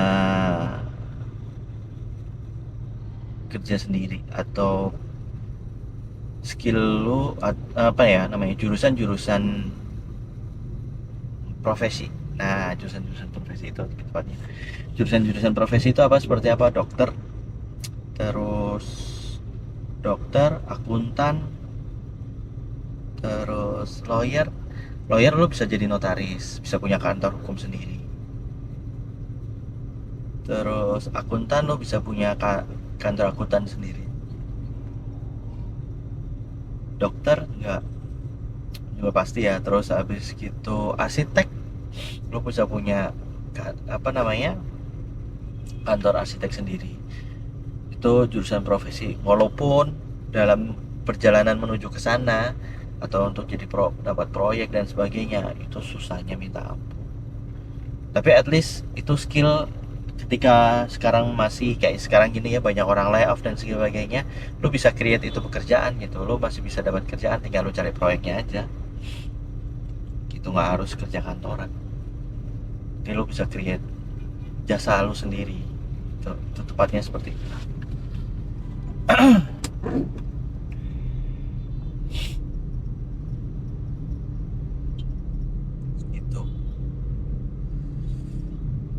kerja sendiri, atau skill lu apa ya namanya, jurusan-jurusan profesi. Nah, jurusan-jurusan profesi itu tepatnya. Jurusan-jurusan profesi itu apa, seperti apa? Dokter, terus dokter, akuntan, terus lawyer. Lawyer lu bisa jadi notaris, bisa punya kantor hukum sendiri. Terus akuntan lu bisa punya kantor akuntan sendiri. Dokter enggak juga pasti ya. Terus habis gitu arsitek, lu bisa punya apa namanya, kantor arsitek sendiri. Itu jurusan profesi. Walaupun dalam perjalanan menuju ke sana atau untuk jadi dapat proyek dan sebagainya itu susahnya minta ampun. Tapi at least itu skill. Ketika sekarang masih kayak sekarang gini ya, banyak orang layoff dan sebagainya, lu bisa create itu pekerjaan gitu. Lu masih bisa dapat kerjaan, tinggal lu cari proyeknya aja gitu, nggak harus kerja kantoran. Jadi lu bisa create jasa lu sendiri. Itu tepatnya seperti itu. itu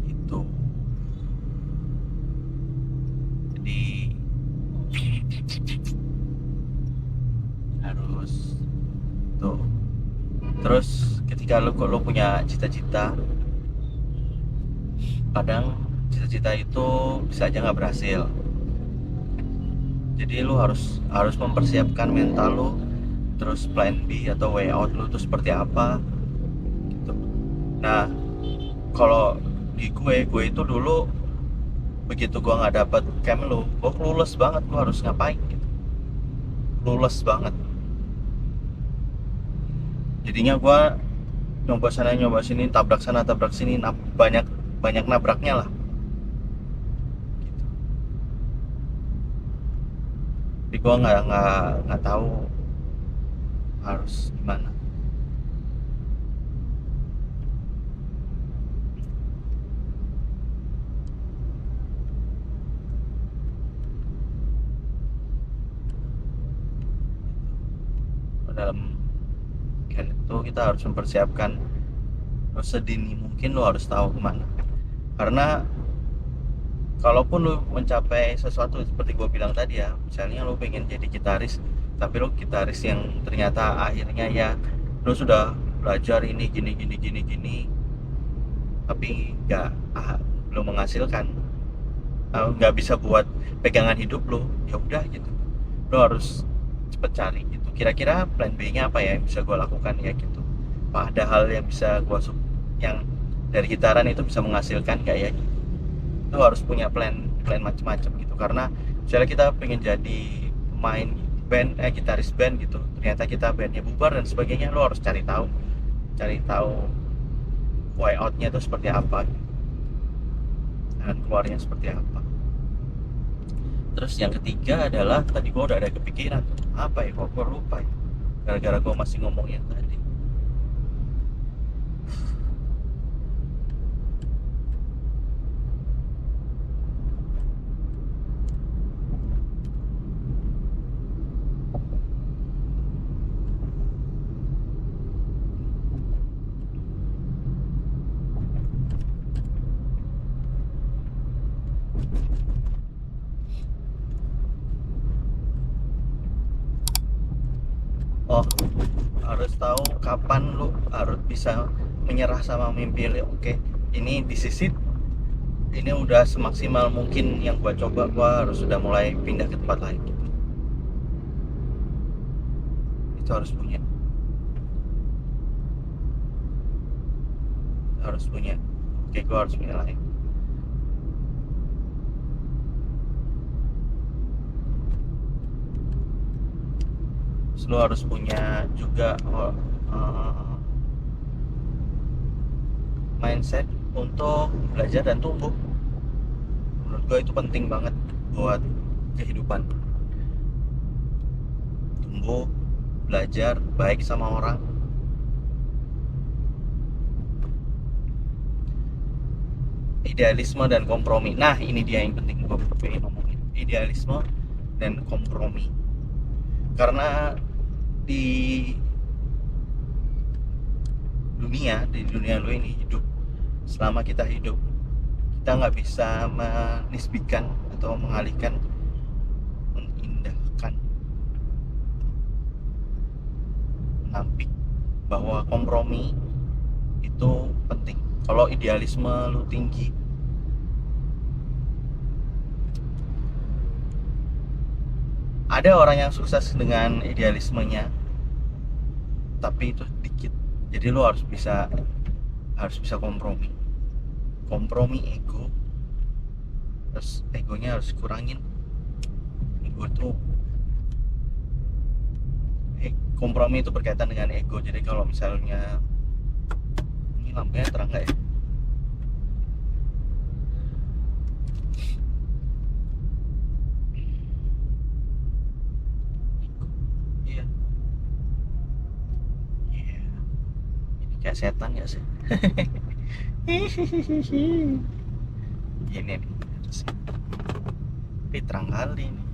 itu jadi harus tuh. Terus ketika lu punya cita-cita, kadang cita-cita itu bisa aja nggak berhasil. Jadi lu harus mempersiapkan mental lu, terus plan B atau way out lu itu seperti apa gitu. Nah, kalau di gue itu dulu, begitu gue nggak dapet camp lu, gue clueless banget gue harus ngapain gitu. Clueless banget. Jadinya gue nyoba sana nyoba sini, tabrak sana tabrak sini, banyak banyak nabraknya lah gitu. Tapi gue nggak tahu harus gimana. Dalam itu kita harus mempersiapkan sedini mungkin. Lo harus tahu kemana, karena kalaupun lo mencapai sesuatu seperti gue bilang tadi ya, misalnya lo pengen jadi gitaris, tapi lo gitaris yang ternyata akhirnya ya lo sudah belajar ini gini gini gini gini, tapi belum menghasilkan, nggak bisa buat pegangan hidup lo, ya udah gitu. Lo harus cepet cari gitu, kira-kira plan B-nya apa ya yang bisa gue lakukan ya gitu. Ada hal yang bisa gue yang dari gitaran itu bisa menghasilkan gak ya gitu. Itu harus punya plan macam-macam gitu, karena misalnya kita pengen jadi pemain band, gitaris band gitu, ternyata kita bandnya bubar dan sebagainya, lo harus cari tahu way out-nya itu seperti apa gitu, dan keluarnya seperti apa. Terus yang ketiga adalah, tadi gue udah ada kepikiran tuh, apa ya, kok gue lupa ya, gara-gara gue masih ngomongin tadi. Oh, harus tahu kapan lu harus bisa menyerah sama mimpi lu. Oke, ini di sisi ini udah semaksimal mungkin yang gua coba. Gua harus sudah mulai pindah ke tempat lain. Itu harus punya oke, gua harus punya lain. Terus lu harus punya juga mindset untuk belajar dan tumbuh. Menurut gue itu penting banget buat kehidupan. Tumbuh, belajar baik sama orang. Idealisme dan kompromi. Nah, ini dia yang penting gue pengen ngomongin. Idealisme dan kompromi. Karena di dunia lu ini hidup, selama kita hidup, kita nggak bisa menisbikan atau mengalihkan, mengindahkan, menampik bahwa kompromi itu penting. Kalau idealisme lu tinggi, ada orang yang sukses dengan idealismenya, tapi itu sedikit. Jadi lu harus bisa kompromi ego. Terus egonya harus kurangin. Ego tuh kompromi itu berkaitan dengan ego. Jadi kalau misalnya ini lampunya terang nggak ya? Iya. Iya. Ini kayak setan ya sih. Ini nih. Tapi terang kali nih.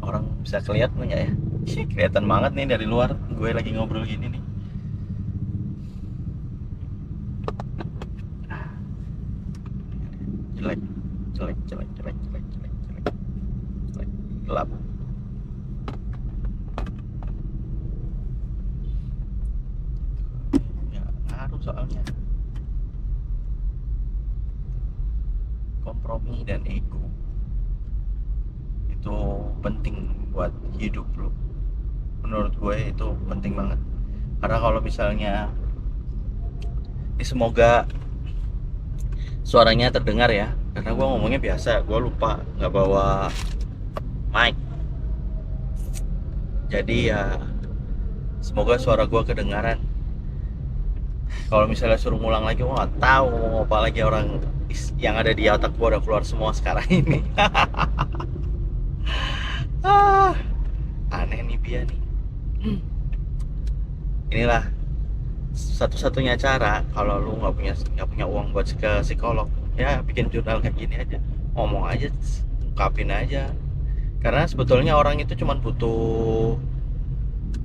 Orang bisa kelihatan nggak ya? Kelihatan banget nih dari luar. Gue lagi ngobrol gini nih. Jelek, jelek, jelek, jelek, jelek, jelek, jelek, jelek, gelap. Ya, ngaruh soalnya. Kompromi dan ego itu penting buat hidup lu. Menurut gue itu penting banget. Karena kalau misalnya semoga suaranya terdengar ya, karena gue ngomongnya biasa, gue lupa nggak bawa mic. Jadi ya semoga suara gue kedengaran. Kalau misalnya suruh ngulang lagi, gue nggak tahu mau apa lagi. Orang yang ada di otak gue udah keluar semua sekarang ini. Aneh nih Bia nih. Inilah satu-satunya cara kalau lu nggak punya uang buat ke psikolog, ya bikin jurnal kayak gini aja, ngomong aja, ungkapin aja. Karena sebetulnya orang itu cuma butuh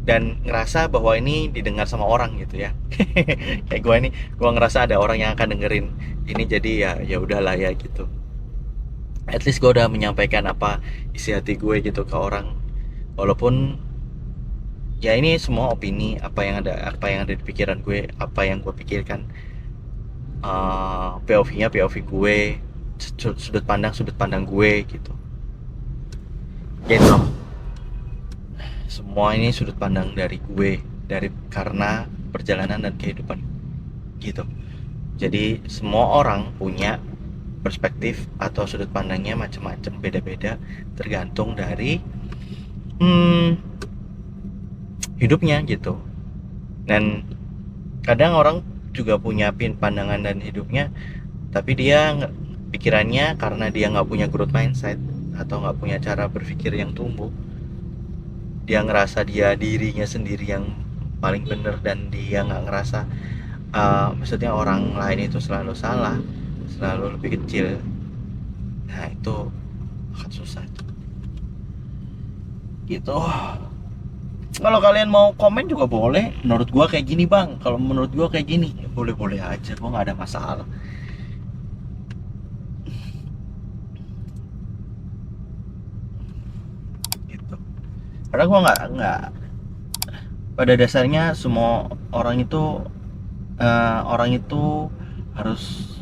dan ngerasa bahwa ini didengar sama orang gitu ya. Kayak gue ngerasa ada orang yang akan dengerin ini, jadi ya udahlah ya gitu. At least gue udah menyampaikan apa isi hati gue gitu ke orang, walaupun ya ini semua opini, apa yang ada di pikiran gue, apa yang gue pikirkan. POV-nya POV gue, sudut pandang gue gitu. Semua ini sudut pandang dari gue, karena perjalanan dan kehidupan gitu. Jadi semua orang punya perspektif atau sudut pandangnya macam-macam, beda-beda, tergantung dari hidupnya gitu. Dan kadang orang juga punya pandangan dan hidupnya, tapi dia pikirannya, karena dia nggak punya growth mindset atau nggak punya cara berpikir yang tumbuh, dia ngerasa dirinya sendiri yang paling benar, dan dia nggak ngerasa maksudnya orang lain itu selalu salah, selalu lebih kecil. Nah itu akan susah gitu. Kalau kalian mau komen juga boleh. Menurut gua kayak gini bang, kalau menurut gua kayak gini, ya boleh-boleh aja, gua nggak ada masalah gitu. Karena gua nggak pada dasarnya semua orang itu harus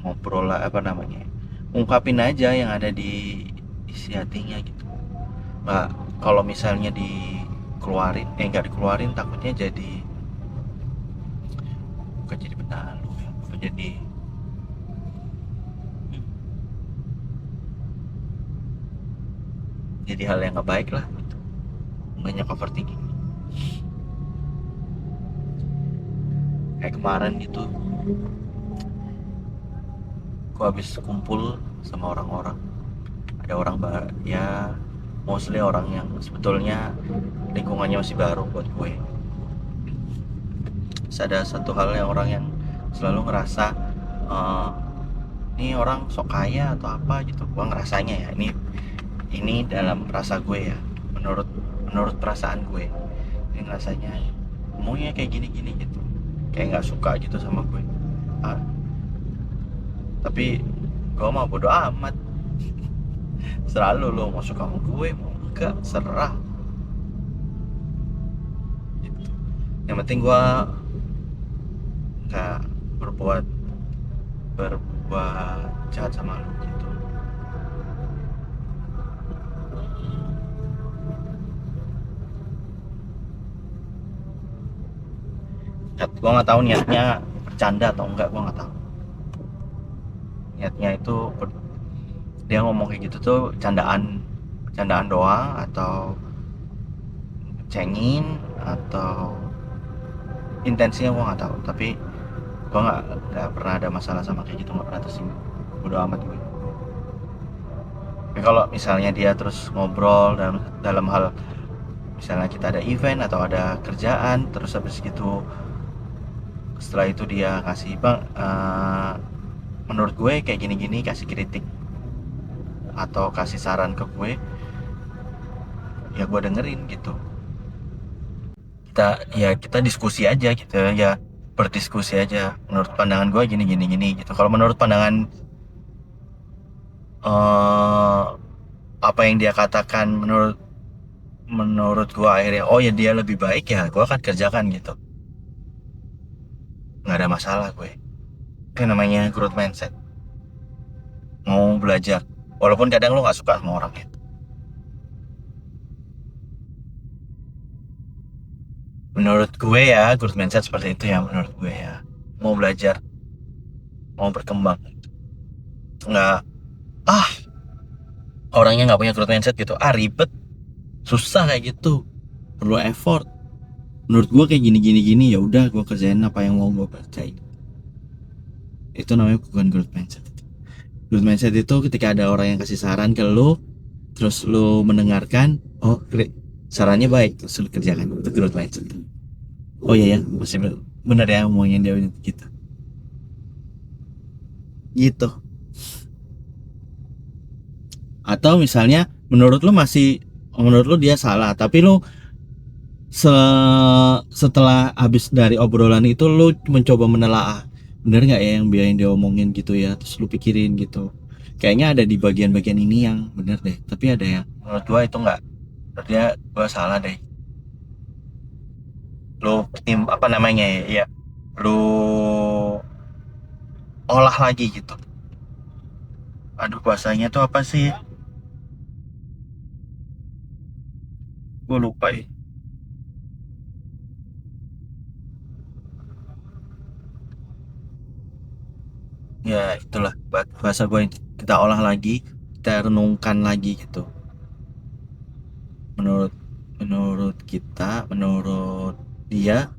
ngobrol lah, apa namanya, ungkapin aja yang ada di isi hatinya gitu. Nggak, kalau misalnya dikeluarin, nggak dikeluarin, takutnya jadi, bukan jadi benalu ya, apa jadi, jadi hal yang nggak baik lah gitu. Banyak overthinking kayak kemarin gitu, gua habis kumpul sama orang-orang, ada orang ya, mostly orang yang sebetulnya lingkungannya masih baru buat gue. Terus ada satu hal yang orang yang selalu ngerasa eh, ini orang sok kaya atau apa gitu. Gue ngerasanya ya, ini dalam rasa gue ya, menurut menurut perasaan gue, ini ngerasanya ngomongnya kayak gini-gini gitu, kayak nggak suka gitu sama gue. Ah, tapi gue mah bodo amat, selalu lo mau suka sama gue mau enggak serah gitu. Yang penting gue nggak berbuat berbuat jahat sama lo gitu. Gue nggak tahu niatnya bercanda atau enggak, gue nggak tahu niatnya itu. Dia ngomong kayak gitu tuh candaan, candaan doang atau cengin, atau intensinya gue nggak tahu. Tapi gue nggak pernah ada masalah sama kayak gitu, nggak pernah tersinggung, bodo amat gue. Tapi kalau misalnya dia terus ngobrol dalam hal, misalnya kita ada event atau ada kerjaan, terus habis gitu setelah itu dia ngasih, bang, menurut gue kayak gini-gini, kasih kritik atau kasih saran ke gue, ya gue dengerin gitu. Kita diskusi aja gitu ya, berdiskusi aja, menurut pandangan gue gini gini gini gitu. Kalau menurut pandangan eh, apa yang dia katakan, menurut menurut gue akhirnya oh ya dia lebih baik, ya gue akan kerjakan gitu, nggak ada masalah gue. Itu namanya growth mindset, mau belajar walaupun kadang lo nggak suka sama orangnya. Menurut gue ya growth mindset seperti itu ya, menurut gue ya, mau belajar, mau berkembang, nggak, ah, orangnya nggak punya growth mindset gitu, ah ribet, susah kayak gitu, perlu effort. Menurut gue kayak gini gini gini, ya udah gue kerjain apa yang mau gue kerjain. Itu namanya bukan growth mindset. Growth mindset itu ketika ada orang yang kasih saran ke lo, terus lo mendengarkan, oh sarannya baik, terus lo kerjakan, itu growth mindset. Oh iya ya, masih bener ya ngomongin dia gitu gitu. Atau misalnya menurut lo dia salah, tapi lo setelah habis dari obrolan itu lu mencoba menelaah, bener nggak ya yang dia omongin gitu ya, terus lu pikirin gitu, kayaknya ada di bagian-bagian ini yang bener deh, tapi ada yang menurut gua itu nggak, menurut dia gua salah deh. Lu tim apa namanya ya, ya lu olah lagi gitu. Aduh bahasanya tuh apa sih, gua lupa ya. Ya itulah bahasa gue, kita olah lagi, kita renungkan lagi gitu, menurut menurut kita, menurut dia,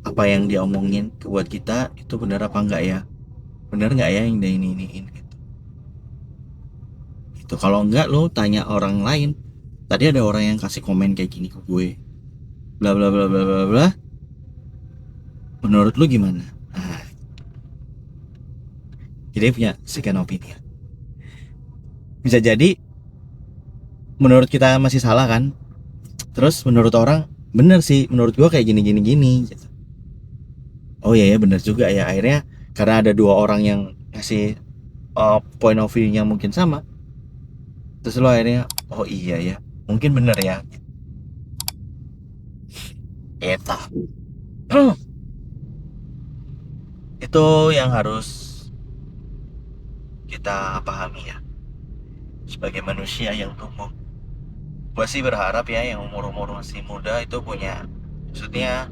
apa yang dia omongin ke buat kita itu benar apa enggak ya, benar nggak ya yang dia iniin gitu. Itu kalau enggak lo tanya orang lain, tadi ada orang yang kasih komen kayak gini ke gue, bla bla bla bla bla bla, menurut lu gimana. Nah, jadi punya second opinion, bisa jadi menurut kita masih salah kan, terus menurut orang bener sih, menurut gua kayak gini gini gini gitu. Oh iya ya bener juga ya, akhirnya karena ada dua orang yang ngasih point of view-nya mungkin sama, terus lo akhirnya oh iya ya mungkin bener ya, eta. itu yang harus kita pahami ya sebagai manusia yang tumbuh. Gue sih berharap ya yang umur-umur masih muda itu punya, maksudnya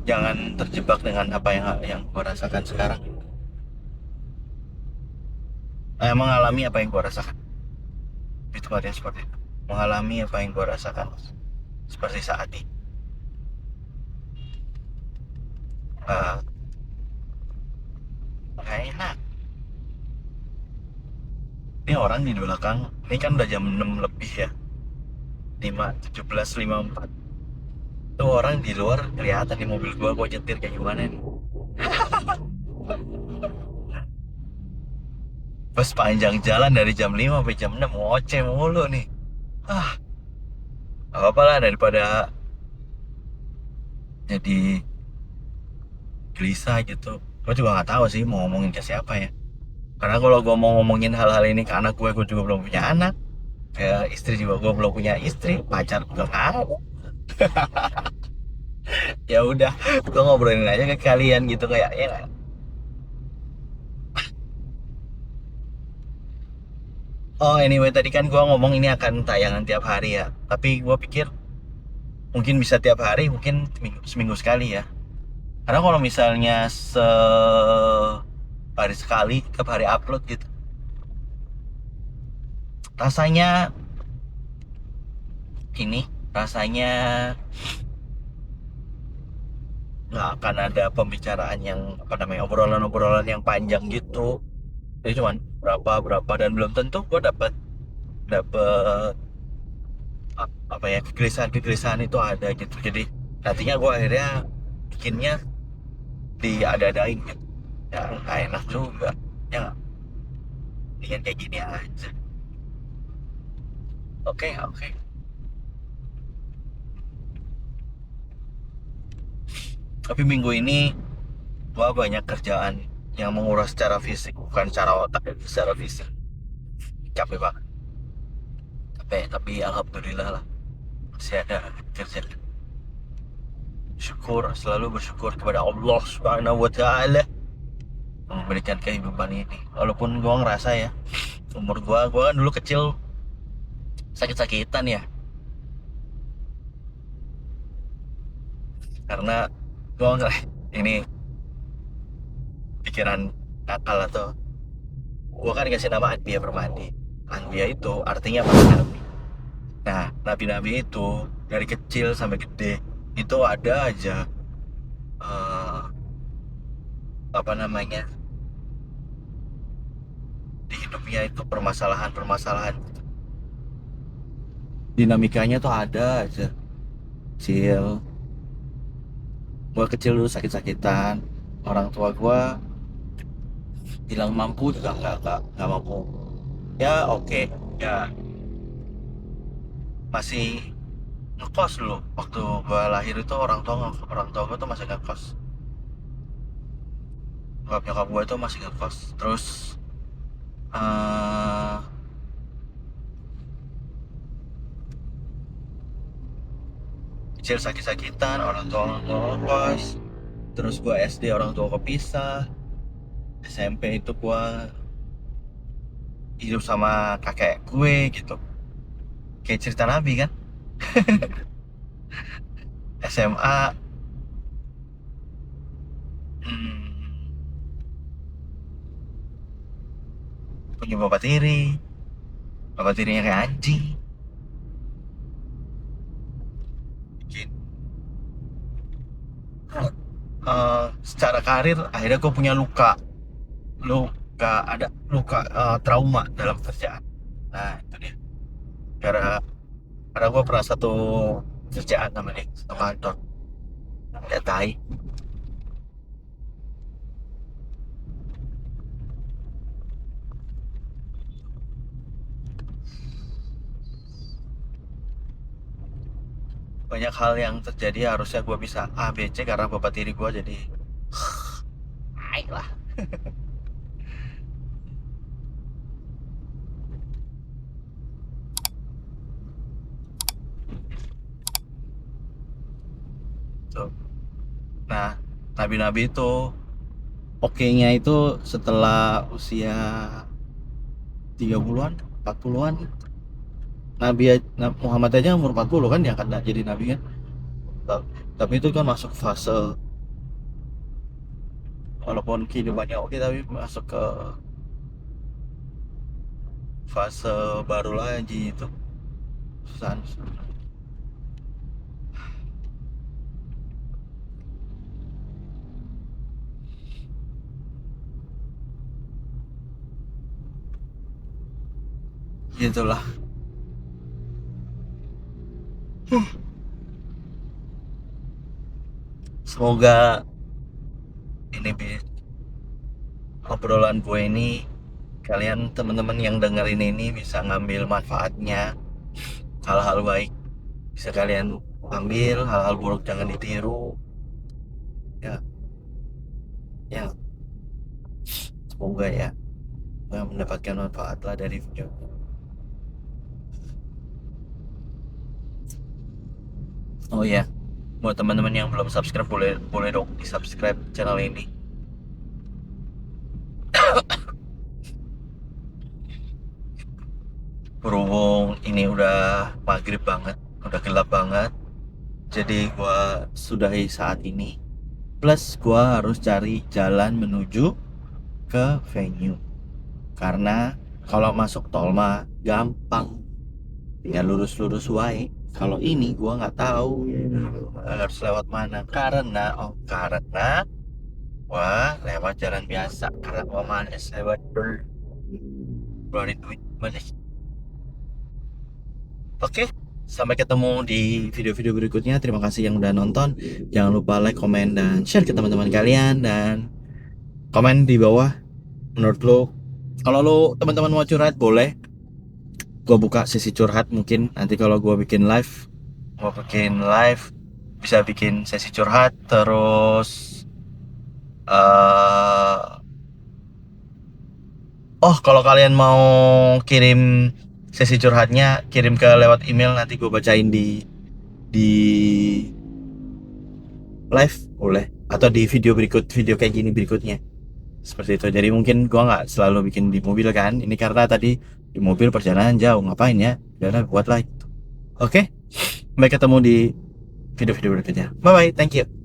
jangan terjebak dengan apa yang gue rasakan sekarang. Mengalami apa yang gue rasakan. Itu artinya seperti itu. Mengalami apa yang gue rasakan seperti saat ini. Eh, Gak enak. Ini orang di belakang, ini kan udah jam 6 lebih ya. 17.54. Tuh orang di luar kelihatan di mobil gua nyetir kayak gimana nih. Pas panjang jalan dari jam 5 sampai jam 6 ngoceh mulu nih. Ah, apa lah daripada jadi gelisah gitu. Gue juga nggak tahu sih mau ngomongin ke siapa ya. Karena kalau gue mau ngomongin hal-hal ini ke anak gue juga belum punya anak. Kayak istri juga gue belum punya istri, pacar juga nggak ada. Ya udah, gue ngobrolin aja ke kalian gitu kayak ya. Oh anyway tadi kan gue ngomong ini akan tayangan tiap hari ya. Tapi gue pikir mungkin bisa tiap hari, mungkin seminggu sekali ya. Karena kalau misalnya hari sekali, tiap hari upload gitu, rasanya ini rasanya nggak akan ada pembicaraan yang apa namanya obrolan-obrolan yang panjang gitu. Jadi cuman berapa berapa dan belum tentu gue dapat dapat apa ya kegelisahan itu ada gitu. Jadi nantinya gue akhirnya bikinnya diada-adain gitu. Ya nggak enak juga. Ya nggak? Mendingan kayak gini aja. Oke, oke. Tapi minggu ini gua banyak kerjaan yang menguras secara fisik, bukan secara otak, ya, secara fisik. Capek banget. Tapi alhamdulillah lah masih ada kerjaan. Syukur, selalu bersyukur kepada Allah Subhanahu wa taala yang memberikan kehidupan ini. Walaupun gua ngerasa ya, umur gua kan dulu kecil sakit-sakitan ya. Karena gua ngerasa ini pikiran nakal atau gua kan dikasih nama Anbia Permadi. Anbia itu artinya para nabi. Nah, nabi-nabi itu dari kecil sampai gede itu ada aja eh, apa namanya di hidupnya itu permasalahan-permasalahan. Dinamikanya tuh ada aja. Kecil, gua kecil dulu sakit-sakitan. Orang tua gua bilang mampu juga nggak mampu. Ya oke, ya masih ngekos dulu. Waktu gua lahir itu orang tua gua tuh masih ngekos. Bokap nyokap gua itu masih ngekos. Terus eh kecil sakit-sakitan orang tua ngekos. Terus gua SD orang tua kepisah. SMP itu gua hidup sama kakek gue gitu. Kayak cerita Nabi kan. SMA hmm, punya bapak tiri. Bapak tirinya kayak anjing. Bikin secara karir akhirnya gue punya luka. Ada luka trauma dalam kerjaan. Nah itu dia. Karena karena gue pernah satu kerjaan sama dia, satu kantor. Ya tai. Banyak hal yang terjadi harusnya gue bisa A, B, C karena bapak tiri gue jadi baiklah. Tuh. Nah, nabi-nabi itu oke-nya itu setelah usia 30-an 40-an. Muhammad aja umur 40 kan diangkat jadi nabi kan. Tapi itu kan masuk fase, walaupun kehidupannya oke tapi masuk ke fase baru lagi itu, susah. Gitulah. Semoga ini obrolan gue ini, kalian teman-teman yang dengerin ini bisa ngambil manfaatnya, hal-hal baik bisa kalian ambil, hal-hal buruk jangan ditiru ya. Ya, semoga ya mendapatkan manfaat lah dari video. Oh ya, buat teman-teman yang belum subscribe, boleh boleh dong di subscribe channel ini. Berhubung ini udah maghrib banget, udah gelap banget, jadi gua sudahi saat ini. Plus gua harus cari jalan menuju ke venue, karena kalau masuk tol mah gampang, tinggal lurus-lurus wae. Kalau ini gua nggak tahu harus lewat mana, karena wah lewat jalan biasa, karena gua males lewat keluarin duit banyak. Oke, sampai ketemu di video-video berikutnya. Terima kasih yang udah nonton. Jangan lupa like, komen, dan share ke teman-teman kalian, dan komen di bawah menurut lo, kalau lo teman-teman mau curhat boleh gue buka sesi curhat. Mungkin nanti kalau gue bikin live bisa bikin sesi curhat. Terus oh, kalau kalian mau kirim sesi curhatnya, kirim ke lewat email, nanti gue bacain di live boleh, atau di video kayak gini berikutnya, seperti itu. Jadi mungkin gua nggak selalu bikin di mobil kan, ini karena tadi di mobil perjalanan jauh, ngapain ya, udah buat like. Oke, sampai ketemu di video-video berikutnya. Bye bye, thank you.